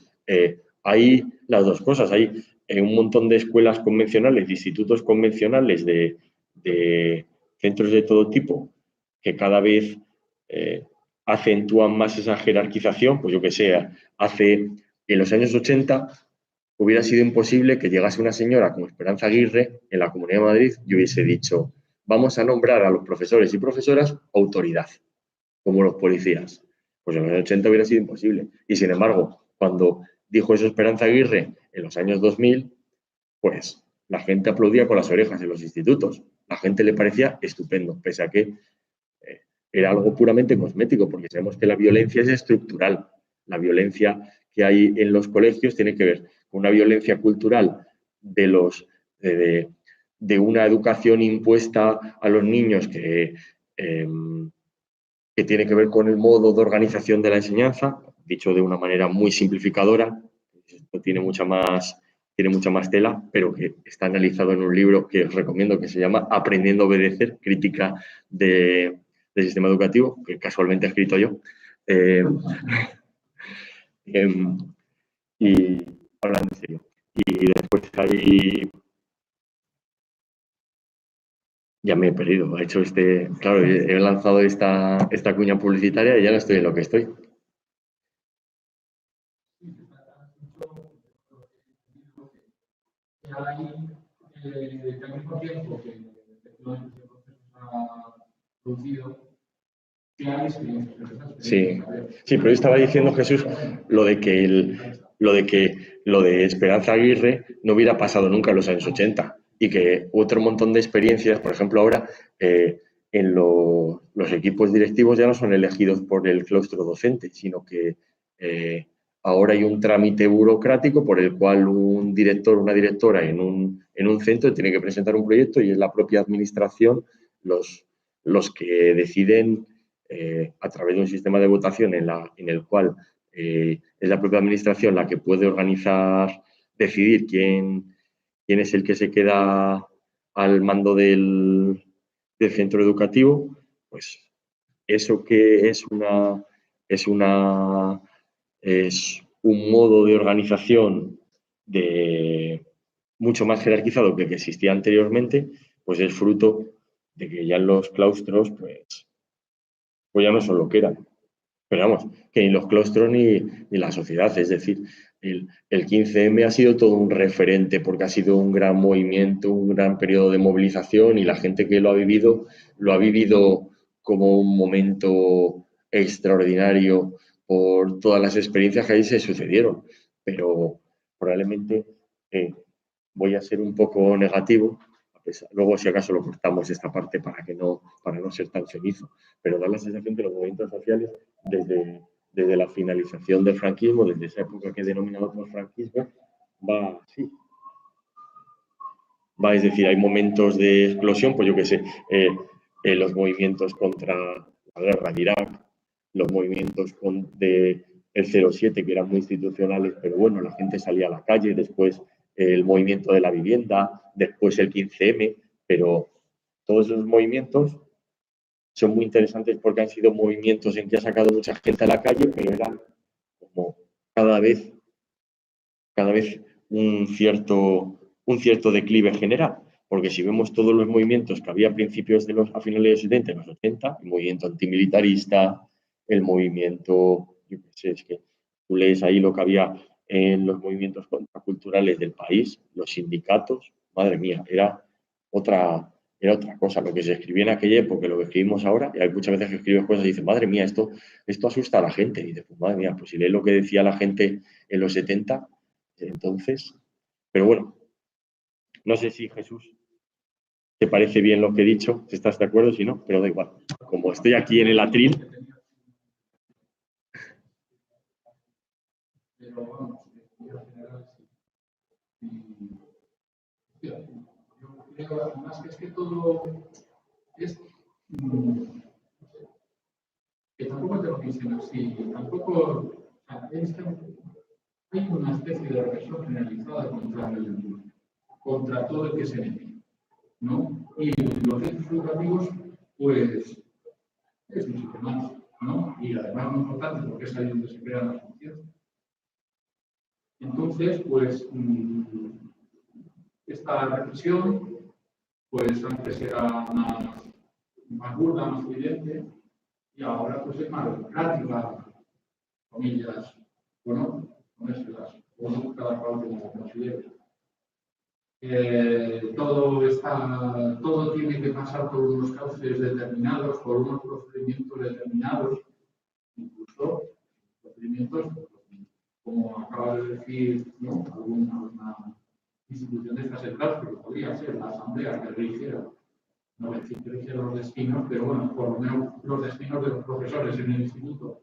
hay las dos cosas. Hay un montón de escuelas convencionales, de institutos convencionales, de centros de todo tipo, que cada vez acentúan más esa jerarquización. Pues yo que sé, en los años 80 hubiera sido imposible que llegase una señora como Esperanza Aguirre en la Comunidad de Madrid y hubiese dicho: vamos a nombrar a los profesores y profesoras autoridad, como los policías. Pues en los años 80 hubiera sido imposible. Y sin embargo, cuando dijo eso Esperanza Aguirre en los años 2000, pues la gente aplaudía con las orejas en los institutos. La gente le parecía estupendo, pese a que era algo puramente cosmético, porque sabemos que la violencia es estructural. La violencia que hay en los colegios tiene que ver con una violencia cultural de una educación impuesta a los niños que tiene que ver con el modo de organización de la enseñanza, dicho de una manera muy simplificadora. esto tiene mucha más tela, pero que está analizado en un libro que os recomiendo, que se llama Aprendiendo a obedecer, crítica del sistema educativo, que casualmente he escrito yo. Y hablando en serio. Y después ahí ya me he perdido. Claro, he lanzado esta cuña publicitaria y ya no estoy en lo que estoy. Hay al mismo tiempo que efectivamente se ha producido, que hay experiencias. Sí, pero yo estaba diciendo, Jesús, lo de Esperanza Aguirre no hubiera pasado nunca en los años 80 y que otro montón de experiencias, por ejemplo, ahora en los equipos directivos ya no son elegidos por el claustro docente, sino que ahora hay un trámite burocrático por el cual un director o una directora en un centro tiene que presentar un proyecto y es la propia administración los que deciden a través de un sistema de votación en el cual es la propia administración la que puede organizar, decidir quién es el que se queda al mando del centro educativo, pues eso que es un modo de organización mucho más jerarquizado que el que existía anteriormente, pues es fruto de que ya en los claustros, pues ya no son lo que eran. Pero vamos, que ni los claustros ni la sociedad. Es decir, el 15M ha sido todo un referente porque ha sido un gran movimiento, un gran periodo de movilización y la gente que lo ha vivido como un momento extraordinario por todas las experiencias que ahí se sucedieron. Pero probablemente voy a ser un poco negativo. Luego, si acaso, lo cortamos esta parte para no ser tan cenizo. Pero da la sensación que los movimientos sociales, desde la finalización del franquismo, desde esa época que he denominado posfranquismo, va así. Es decir, hay momentos de explosión, pues yo qué sé, los movimientos contra la guerra de Irak, los movimientos del 07, que eran muy institucionales, pero bueno, la gente salía a la calle, después el movimiento de la vivienda, después el 15M, pero todos esos movimientos son muy interesantes porque han sido movimientos en que ha sacado mucha gente a la calle, pero eran como cada vez un cierto declive general. Porque si vemos todos los movimientos que había a finales de los 70 y los 80, el movimiento antimilitarista, el movimiento, yo qué sé, es que tú lees ahí lo que había en los movimientos contraculturales del país, los sindicatos, madre mía, era otra cosa. Lo que se escribía en aquella época, lo que escribimos ahora, y hay muchas veces que escribes cosas y dices, madre mía, esto asusta a la gente. Y dices, pues madre mía, pues si lees lo que decía la gente en los 70, entonces, pero bueno, no sé si Jesús te parece bien lo que he dicho, si estás de acuerdo, si no, pero da igual. Como estoy aquí en el atril. Pero vamos, en general sí. Yo creo además que es que todo es que tampoco te lo dicen así, tampoco hay una especie de represión generalizada contra todo el que se mete, ¿no? Y los centros educativos, pues, es un sitio más, ¿no? Y además muy importante porque es ahí donde se crean las funciones. Entonces, pues, esta represión, pues antes era más burda, más evidente, y ahora pues es más democrática, comillas, bueno, ponérselas, o cada cual como considere. Todo tiene que pasar por unos cauces determinados, por unos procedimientos determinados, incluso procedimientos, como acaba de decir, ¿no? Alguna institución de estas claustro, podría ser la asamblea que rigiera, no decir que rigiera los destinos, pero bueno, por lo menos los destinos de los profesores en el instituto,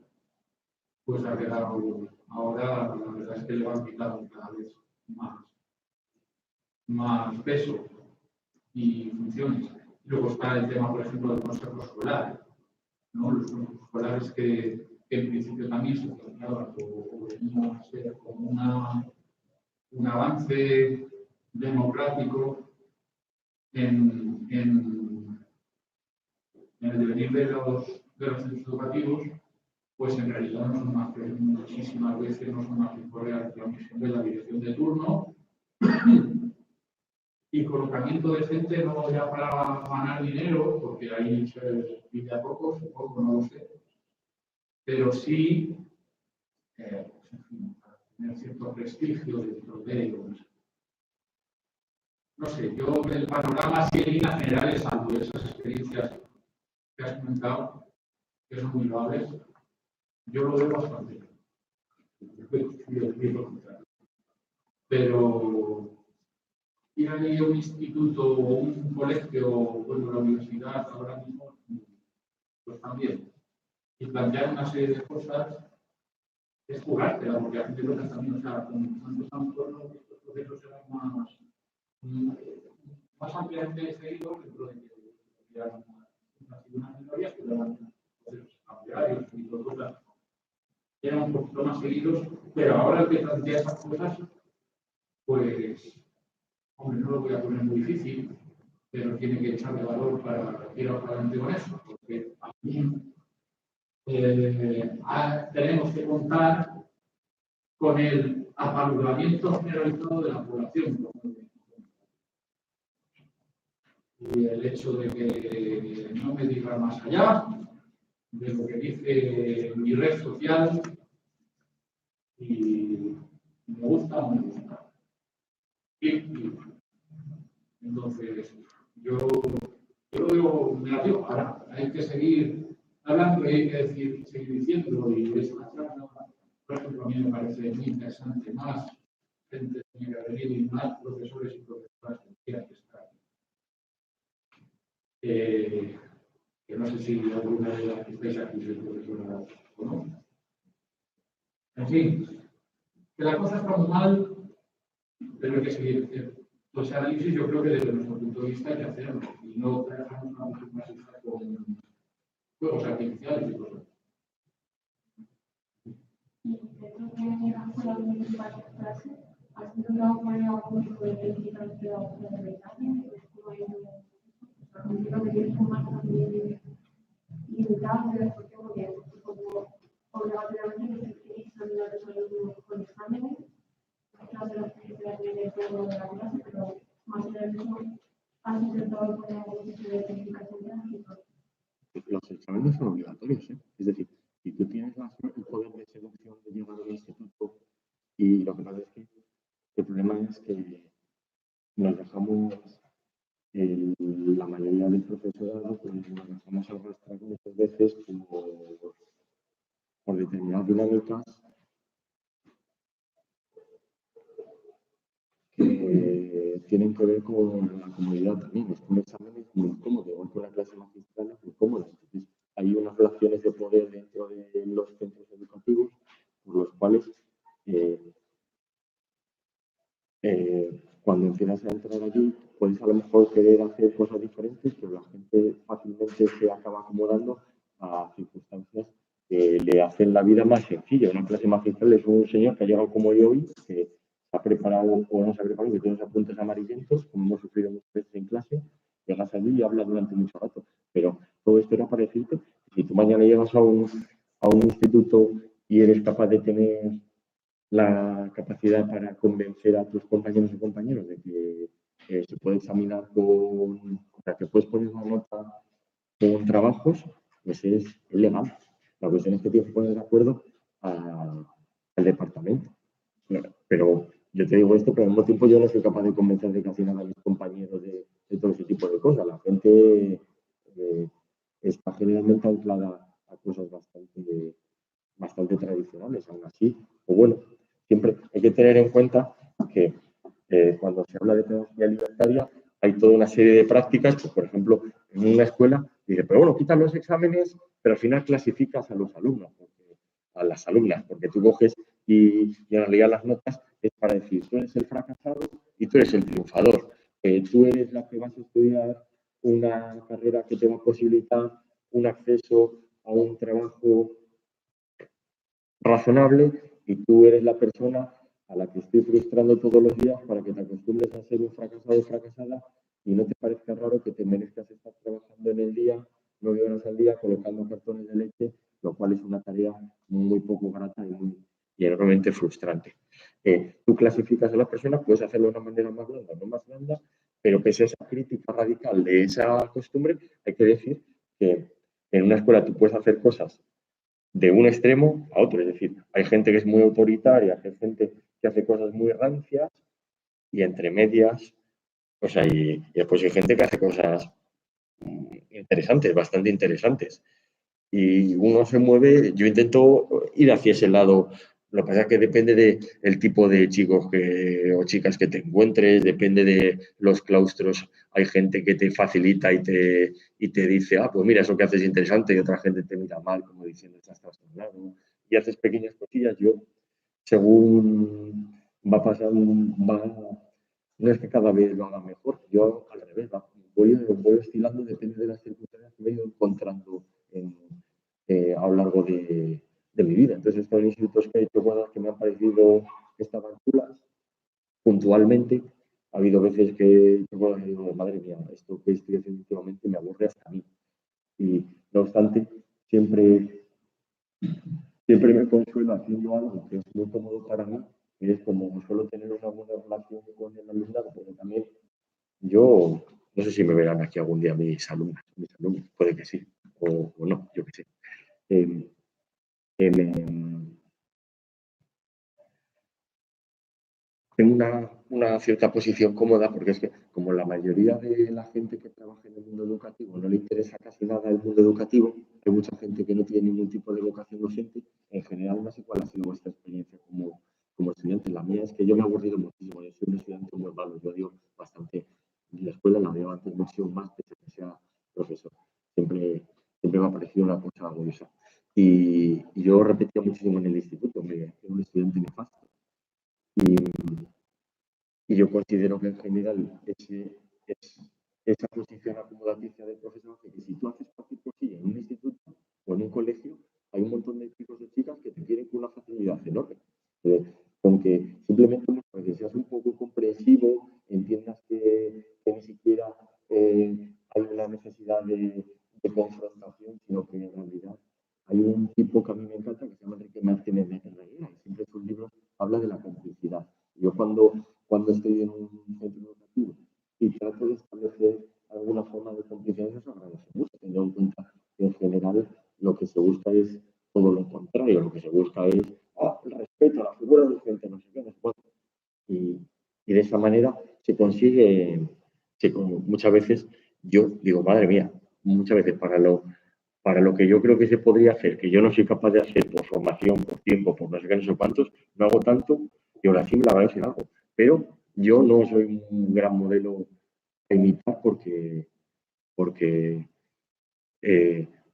pues ha quedado, ahora la verdad es que le van quitando cada vez más peso y funciones. Luego está el tema, por ejemplo, del consejo escolar, ¿no? Los consejos escolares que en principio también se planteaban o venían a ser como un avance democrático en el devenir de los centros educativos, pues en realidad no son más que, muchísimas veces no son más que por la transmisión de la dirección de turno y colocamiento de gente no ya para ganar dinero, porque ahí se pide a poco, supongo, no lo sé, pero sí pues, en fin, para tener cierto prestigio dentro de ellos. No sé, yo el panorama así en líneas generales, salvo esas experiencias que has comentado, que son muy loables, yo lo veo bastante. Pero ir allí a un instituto o un colegio o bueno, la universidad ahora mismo, pues también. Y plantear una serie de cosas es jugártela, porque a fin de cuentas también, o sea, con tantos entornos, estos procesos serán más ampliamente seguidos dentro de que eran unas minorías que eran procesos ampliarios y cosas eran un poquito más seguidos, pero ahora el que plantea esas cosas, pues, hombre, no lo voy a poner muy difícil, pero tiene que echarle valor para ir adelante con eso, porque aquí tenemos que contar con el apaludamiento generalizado de la población. Y el hecho de que no me diga más allá de lo que dice mi red social y me gusta o no me gusta. Entonces, yo lo digo negativo. Ahora, hay que seguir hablando y hay que decir, seguir diciendo. Y esta charla, por ejemplo, a mí me parece muy interesante. Más gente tiene que venir y más profesores y profesoras que quieran estar. Que no sé si alguna de las que estáis aquí sois profesora o no. En fin, que la cosa está muy mal, pero hay que seguir. Pues análisis yo creo que desde nuestro punto de vista hay que hacerlo y no trabajamos una matemática con juegos artificiales y cosas. Los exámenes son obligatorios, ¿eh? Es decir, si tú tienes el poder de selección de llegar al instituto y lo que pasa es que el problema es que nos dejamos, la mayoría del profesorado, pues nos dejamos arrastrar muchas veces por determinadas dinámicas que tienen que ver con la comunidad también. Es un examen es muy incómodo, igual que una clase magistral es muy cómoda. Entonces, hay unas relaciones de poder dentro de los centros educativos por los cuales cuando empiezas a entrar allí, puedes a lo mejor querer hacer cosas diferentes, pero la gente fácilmente se acaba acomodando a circunstancias que le hacen la vida más sencilla. Una clase magistral es un señor que ha llegado como yo hoy, que se ha preparado o no se ha preparado, que tiene unos apuntes amarillentos, como hemos sufrido muchas veces en clase, llegas allí y hablas durante mucho rato. Pero todo esto era para decirte, si tú mañana llegas a un instituto y eres capaz de tener la capacidad para convencer a tus compañeros y compañeros de que se puede examinar o sea, que puedes poner una nota con trabajos, pues es legal. La cuestión es que tienes que poner de acuerdo al departamento. Pero yo te digo esto, pero al mismo tiempo yo no soy capaz de convencer de casi nada a mis compañeros de todo ese tipo de cosas. La gente está generalmente anclada a cosas bastante tradicionales, aún así. O bueno, siempre hay que tener en cuenta que cuando se habla de pedagogía libertaria hay toda una serie de prácticas, pues, por ejemplo, en una escuela, dice, pero bueno, quitas los exámenes, pero al final clasificas a los alumnos, a las alumnas, porque tú coges y en realidad las notas es para decir, tú eres el fracasado y tú eres el triunfador. Tú eres la que vas a estudiar una carrera que te va a posibilitar un acceso a un trabajo razonable y tú eres la persona a la que estoy frustrando todos los días para que te acostumbres a ser un fracasado o fracasada y no te parezca raro que te merezcas estar trabajando en el día, 9 horas al día, colocando cartones de leche, lo cual es una tarea muy poco grata y enormemente frustrante. Tú clasificas a la persona, puedes hacerlo de una manera más blanda, no más blanda, pero pese a esa crítica radical de esa costumbre, hay que decir que en una escuela tú puedes hacer cosas de un extremo a otro. Es decir, hay gente que es muy autoritaria, hay gente que hace cosas muy rancias y entre medias, pues y después hay gente que hace cosas interesantes, bastante interesantes. Y uno se mueve, yo intento ir hacia ese lado. Lo que pasa es que depende del tipo de chicos o chicas que te encuentres, depende de los claustros. Hay gente que te facilita y te dice, pues mira, eso que haces es interesante, y otra gente te mira mal, como diciendo, estás trastornado. Y haces pequeñas cosillas. Yo, según va pasando, no es que cada vez lo haga mejor, yo al revés, voy oscilando, depende de las circunstancias que me he ido encontrando a lo largo de mi vida. Entonces, estos institutos que he hecho cosas que me han parecido que estaban chulas, puntualmente. Ha habido veces que yo digo, madre mía, esto que estoy haciendo últimamente me aburre hasta a mí. Y no obstante, siempre me consuelo haciendo algo que es muy cómodo para mí, y es como suelo tener una buena relación con el alumnado, porque también yo, no sé si me verán aquí algún día mis alumnos, puede que sí, o no, yo qué sé. Eh, tengo una cierta posición cómoda porque es que como la mayoría de la gente que trabaja en el mundo educativo no le interesa casi nada el mundo educativo, hay mucha gente que no tiene ningún tipo de vocación docente, en general no sé cuál ha sido vuestra experiencia como estudiante. La mía es que yo me he aburrido muchísimo, yo soy un estudiante muy malo, yo odio bastante la escuela, la veo antes mucho más pese a que sea profesor. Siempre me ha parecido una cosa odiosa. Y yo repetía muchísimo en el instituto, era un estudiante nefasto. Y yo considero que en general esa posición acomodaticia del profesor hace que si tú haces cualquier cosilla en un instituto o en un colegio, hay un montón de chicos y chicas que te quieren con una facilidad enorme. Con que simplemente muchas veces seas un poco comprensivo, entiendas que ni siquiera hay una necesidad de confrontación, sino que en realidad hay un tipo que a mí me encanta que se llama Enrique Martínez de Herrera, y siempre sus libros habla de la complicidad. Yo cuando estoy en un centro educativo y trato de establecer alguna forma de complicidad, eso agradece mucho, teniendo en cuenta que en general lo que se busca es todo lo contrario, lo que se busca es el respeto a la figura del docente, no sé qué, no sé cuánto. Y de esa manera se consigue, muchas veces yo digo, madre mía, muchas veces para lo que yo creo que se podría hacer, que yo no soy capaz de hacer por formación, por tiempo, por no sé qué, no sé cuántos, no hago tanto y ahora sí me la veo sin algo. Pero yo no soy un gran modelo a imitar porque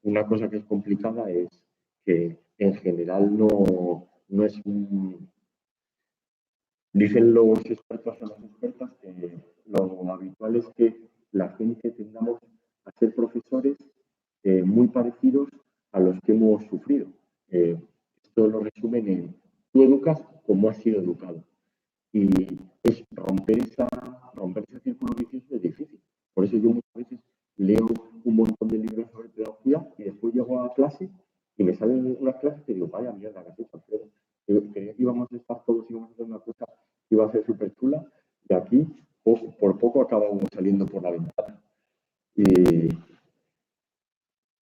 una cosa que es complicada es que en general no es un... Dicen los expertos o las expertas que lo habitual es que la gente tendamos a ser profesores muy parecidos a los que hemos sufrido. Esto lo resumen en tú educas como has sido educado. Y es romper ese círculo vicioso es difícil. Por eso yo muchas veces leo un montón de libros sobre pedagogía y después llego a clase y me salen unas clases que digo, vaya mierda, que has hecho, Alfredo. Creía que íbamos a estar todos y íbamos a hacer una cosa que iba a ser súper chula y aquí por poco acabamos saliendo por la ventana. Y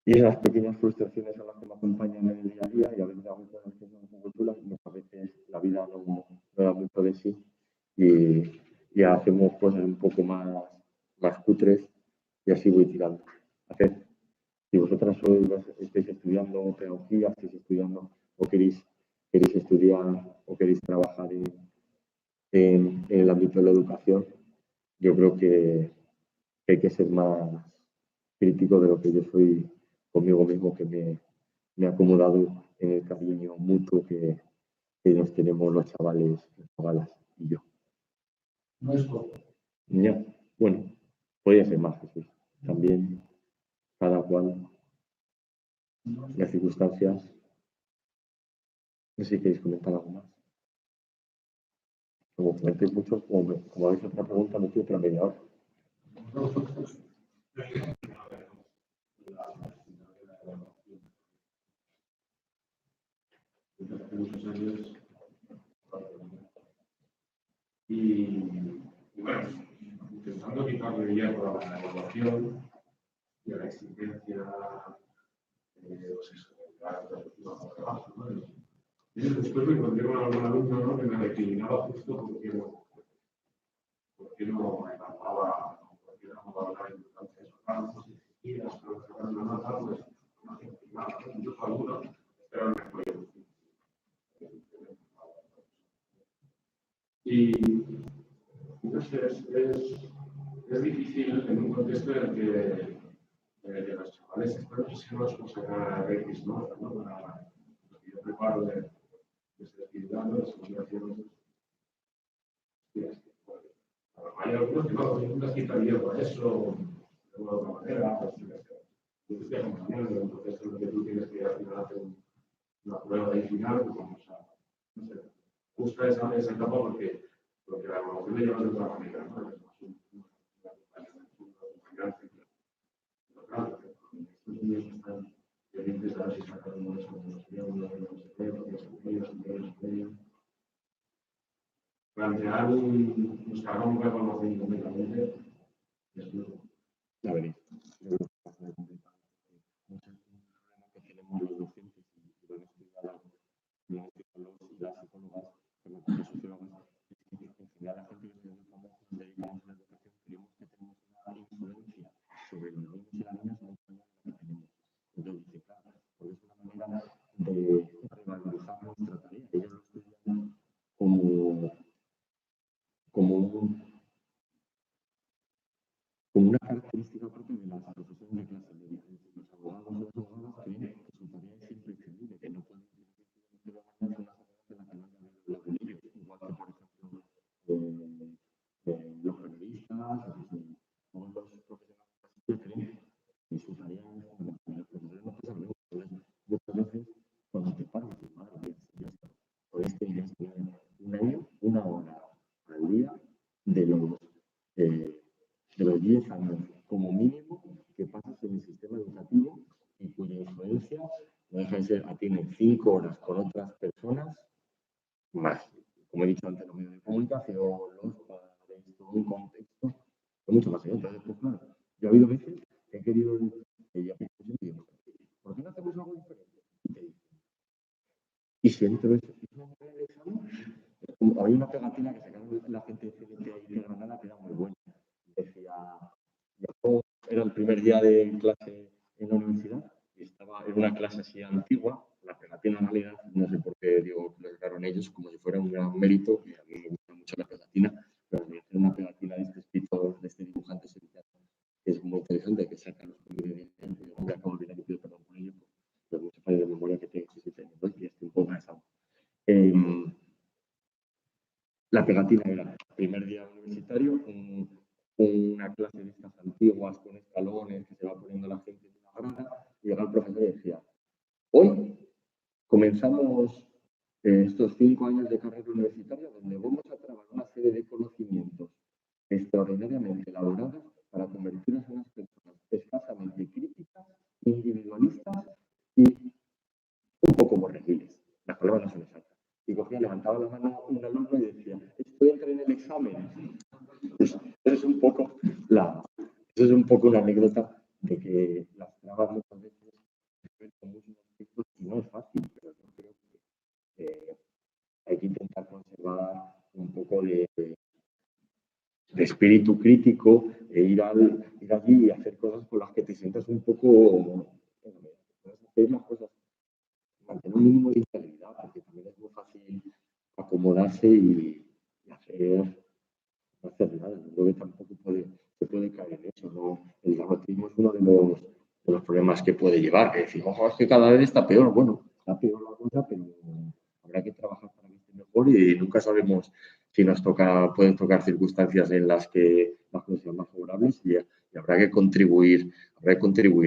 esas pequeñas frustraciones son las que me acompañan en el día a día y a veces hago cosas que son un poco chulas y muchas veces la vida no da mucho de sí y hacemos cosas un poco más cutres y así voy tirando. Si vosotras estáis estudiando pedagogía, estáis estudiando o queréis estudiar o queréis trabajar en el ámbito de la educación, yo creo que hay que ser más crítico de lo que yo soy conmigo mismo, que me he acomodado en el cariño mutuo que nos tenemos los chavales, las chavalas y yo. No es todo. Ya, bueno, podría ser más, Jesús. También cada cual, las circunstancias. No sé si queréis comentar algo más. como comentéis mucho, como habéis otra pregunta, me pido otra media hora. Hace muchos años y bueno, intentando quitarle hierro a la evaluación y a la exigencia pues eso, de trabajo, ¿no? Y después me encontré con algún alumno, ¿no?, que me recriminaba justo porque no evaluaba, porque no daba la importancia de esos trabajos, y exigías, pero sacar una nota, pues no hacía nada, ¿no? Incluso algunos esperaban que fuera. Y entonces es difícil en un contexto en el que los chavales están obsesionados con sacar X notas, ¿no? Para lo que yo preparo de actividad, ¿no? De simulaciones. Hay algunos que no, nunca quitaría por eso, de alguna otra manera, pues yo te estoy acompañando en un proceso en el que tú tienes que al final hacer una prueba ahí final, pues vamos a, no sé, busca esa etapa porque la evaluación le lleva de otra manera, ¿no? Es más pero claro, estos niños están pendientes de ver si sacan unos medios. Plantear buscar un evaluación completamente es duro. Ya veréis. Muchos problemas que tenemos los docentes y los psicólogos y las psicólogas, pero los sociólogos, es que en general la gente que nos dedicamos a la educación creemos que tenemos una influencia sobre los niños y las niñas mucho más de la que tenemos. Entonces dice, claro, porque es una manera de revalorizar nuestra tarea. Ellos lo estudian como una característica propia de las profesiones de clase media. Los abogados o las abogadas creen que su tarea es imprescindible, que no pueden dirigir de la mañana una sociedad en la que no haya hablado con ellos. Igual que, por ejemplo, los periodistas, todos los profesionales que creen que su tarea es fundamental. Los profesores no pasan muchas veces cuando te paran, tu madre, ya está. Por este ya es un año, una hora al día de los 10 años como mínimo que pasas en el sistema educativo y cuya influencia no deja de ser, tienen 5 horas con otras personas más, como he dicho antes, los medios de comunicación, los padres, todo un contexto, es mucho más allá. Entonces, pues claro, yo he habido veces que he querido, ¿por qué no hacemos algo diferente? Y si entro eso, en el examen, había una pegatina que sacaron la gente de CNT ahí de Granada que era muy buena. Decía, era el primer día de clase en la universidad y estaba en una clase así antigua, la pegatina en realidad, no sé por qué digo que lo sacaron ellos como si fuera un gran mérito, y a mí me gusta mucho la pegatina, pero voy a hacer una pegatina de este escritor, de este dibujante sevillano, que es muy interesante, que saca los ingredientes, yo me acabo de olvidar y pido perdón por ello, pero muchos fallos de memoria que tengo 17 años y estoy un poco cansado. La pegatina era el primer día universitario, una clase de estas antiguas con escalones que se va poniendo la gente en una grada, y llega el profesor y decía, hoy comenzamos estos 5 años de carrera universitaria donde vamos a trabajar una serie de conocimientos extraordinariamente elaborados para convertirnos en unas personas escasamente críticas, individualistas y un poco borregiles. Las palabras no son exactas. Y cogía, levantaba la mano un alumno y decía, ¿esto entra en el examen? Eso es un poco una anécdota de que las trabas muchas veces se ven con muchos aspectos y no es fácil, pero yo creo que hay que intentar conservar un poco de espíritu crítico e ir allí y hacer cosas con las que te sientas un poco, hacer las cosas, mantener un mínimo de integridad, porque también es muy fácil acomodarse y no hacer nada. Yo creo que tampoco se puede caer en eso, ¿no? El derrotismo es uno de los problemas que puede llevar, que decir, ojo, es que cada vez está peor. Bueno, está peor la cosa, pero habrá que trabajar para que esté mejor y nunca sabemos si pueden tocar circunstancias en las que las cosas sean más favorables y habrá que contribuir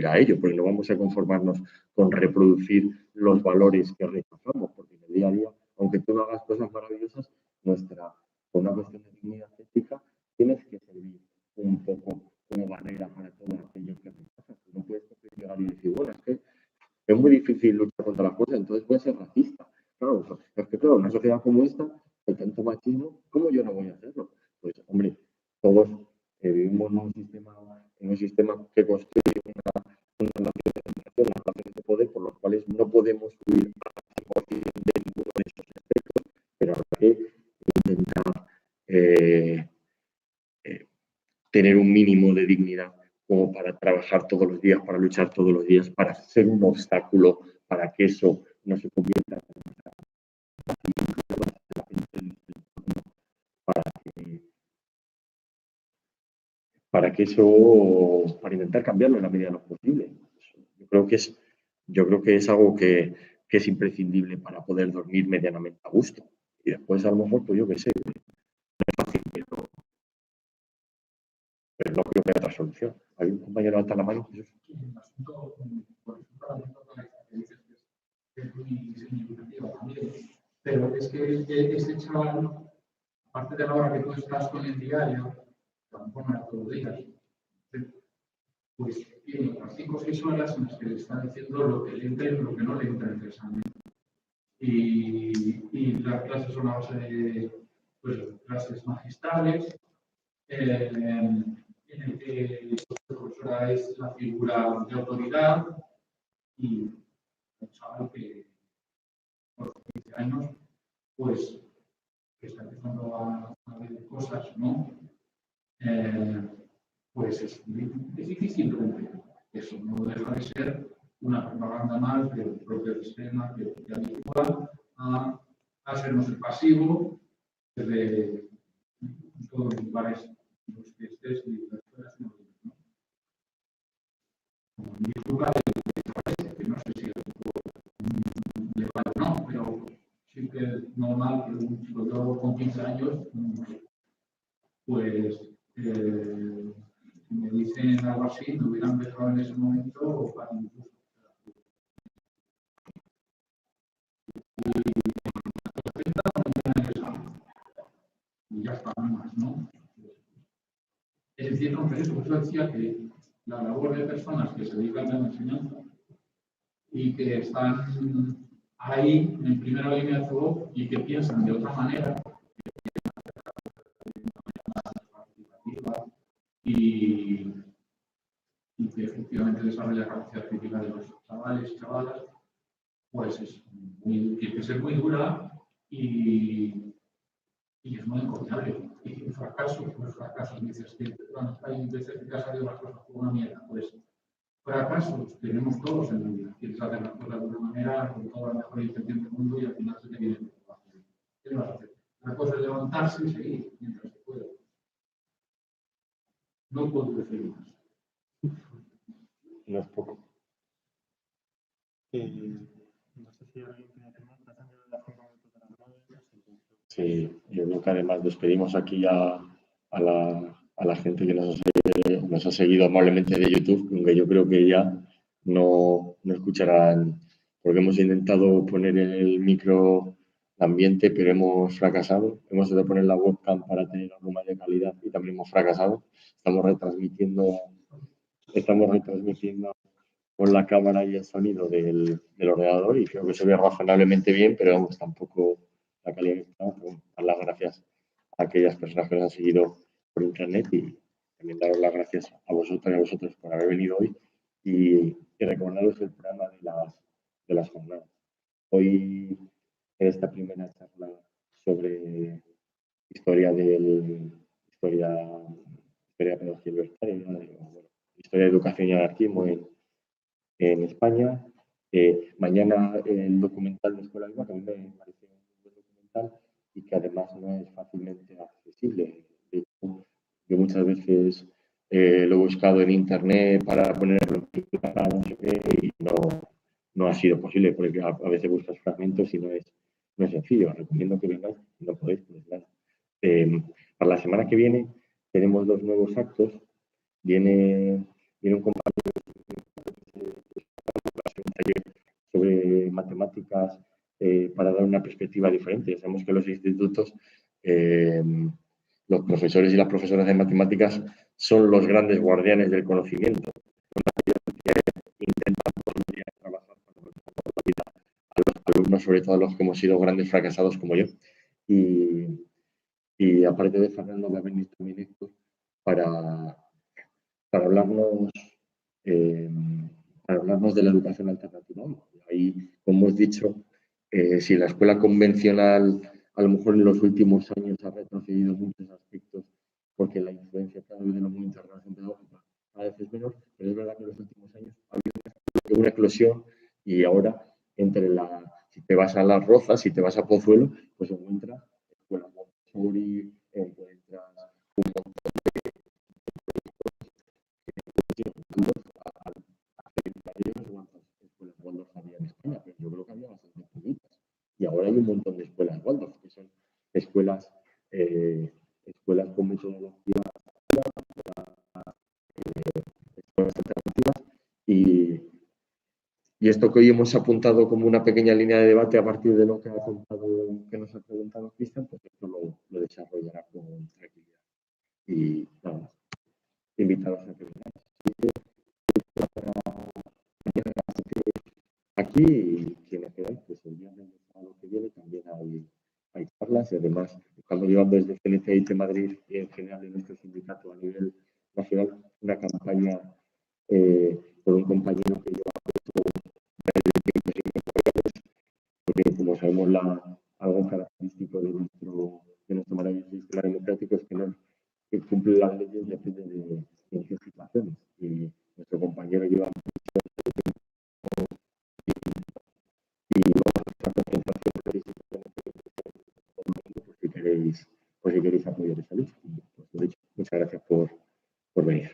a ello, porque no vamos a conformarnos con reproducir los valores que rechazamos, porque en el día a día, aunque tú no hagas cosas maravillosas, nuestra por una cuestión de dignidad ética, tienes que servir un poco como barrera para todo aquello que rechazas. No puedes llegar y decir, bueno, es que es muy difícil luchar contra las cosas, entonces voy a ser racista. Claro, es que claro, en una sociedad como esta, hay tanto machismo, ¿cómo yo no voy a hacerlo? Pues, hombre, todos vivimos en un sistema que construye una relación de dominación, unas relaciones de poder, por los cuales no podemos huir al 100% de ninguno de esos aspectos, pero habrá que intentar tener un mínimo de dignidad como para trabajar todos los días, para luchar todos los días, para ser un obstáculo, para que eso no se convierta en para intentar cambiarlo en la medida de lo posible. Yo creo que es algo que es imprescindible para poder dormir medianamente a gusto. Y después, a lo mejor, pues yo qué sé, no es fácil, pero no creo que haya otra solución. Hay un compañero levanta la mano. El asunto, por ejemplo, la que dices que es muy significativa también, pero es que este chaval, aparte de la hora que tú estás con el diario, que a lo mejor no era todos los días, pues tiene otras 5 o 6 horas en las que le están diciendo lo que le entra y lo que no le entra en el examen. Y las clases son a base de pues, clases magistrales, en el que la profesora es la figura de autoridad y un chaval que a los 15 años, pues, que está empezando a ver cosas, ¿no? Pues es difícil romper. Eso no deja de ser una propaganda más del propio sistema que habitúa a sernos el pasivo de todos los lugares en los que estés y las escuelas no. Como en mi lugar, que no sé si es legal o no, pero sí que es normal que un chico yo con 15 años, pues si me dicen algo así, me hubieran dejado en ese momento o para incluso. Y ya está, no más, ¿no? Es decir, no, pero eso decía que la labor de personas que se dedican a la enseñanza y que están ahí en primera línea de fuego y que piensan de otra manera, participativa y que efectivamente desarrolla capacidad crítica de los chavales y chavalas, pues tiene que ser muy dura y es muy encomiable. Y fracasos, pues fracasos, dices que bueno, hay veces que te ha salido las cosas por una mierda, pues fracasos tenemos todos en la vida. Quieres hacer las cosas de una manera, con toda la mejor intención del mundo y al final se te viene el trabajo. ¿Qué le vas a hacer? La cosa es levantarse y seguir mientras se pueda. No puedo decir más. No es poco. No sé si alguien tiene temas para cambiar las 5 minutos de las 9. Sí, yo creo que además despedimos aquí a la gente que nos ha seguido amablemente de YouTube, aunque yo creo que ya no escucharán, porque hemos intentado poner el micro ambiente, pero hemos fracasado. Hemos ido a poner la webcam para tener algo más de calidad y también hemos fracasado. Estamos retransmitiendo con la cámara y el sonido del ordenador y creo que se ve razonablemente bien, pero vamos, tampoco la calidad está. Dar las gracias a aquellas personas que nos han seguido por internet y también daros las gracias a vosotros y a vosotros por haber venido hoy y recordaros el programa de las jornadas. Hoy, en esta primera charla sobre historia de pedagogía libertaria, historia de educación y anarquismo en España. Mañana el documental de Escuela Viva, que a mí me parece un buen documental y que además no es fácilmente accesible. De hecho, yo muchas veces lo he buscado en internet para ponerlo en película, no sé qué, y no ha sido posible porque a veces buscas fragmentos y no es sencillo. Os recomiendo que vengáis y no podéis, pues nada. Para la semana que viene tenemos 2 nuevos actos. Viene un compañero un taller sobre matemáticas para dar una perspectiva diferente. Sabemos que los institutos los profesores y las profesoras de matemáticas son los grandes guardianes del conocimiento. Intentan todos los días trabajar para mejorar la vida a los alumnos, sobre todo a los que hemos sido grandes fracasados como yo. Y aparte de Fernando, va a venir también Héctor para hablarnos de la educación alternativa. Ahí, como hemos dicho, si la escuela convencional a lo mejor en los últimos años ha retrocedido muchos aspectos porque la influencia cada vez de la muy intervención pedagógica cada vez es menor, pero es verdad que en los últimos años ha habido una eclosión y ahora si te vas a Las Rozas, si te vas a Pozuelo, pues encuentras escuelas Montessori, encuentras un montón de escuelas Waldorf había en España, pero yo creo que había bastante poquitas. Y ahora hay un montón de escuelas Waldorf, que son escuelas con metodología, escuelas alternativas. Y esto que hoy hemos apuntado como una pequeña línea de debate a partir de lo que nos ha preguntado Cristian, pues esto lo desarrollará con tranquilidad. Y nada más. Invitados a que vengáis. Aquí, y quienes queráis, pues el viernes que viene también hay charlas y además estamos llevando desde CNCIT Madrid y en general en nuestro sindicato a nivel nacional una campaña por un compañero que lleva porque como sabemos algo característico de nuestro maravilloso sistema democrático es que no cumple las leyes depende de en qué situaciones y nuestro compañero lleva y vamos a estar por si queréis apoyar esa lucha. Pues lo dicho, muchas gracias por venir.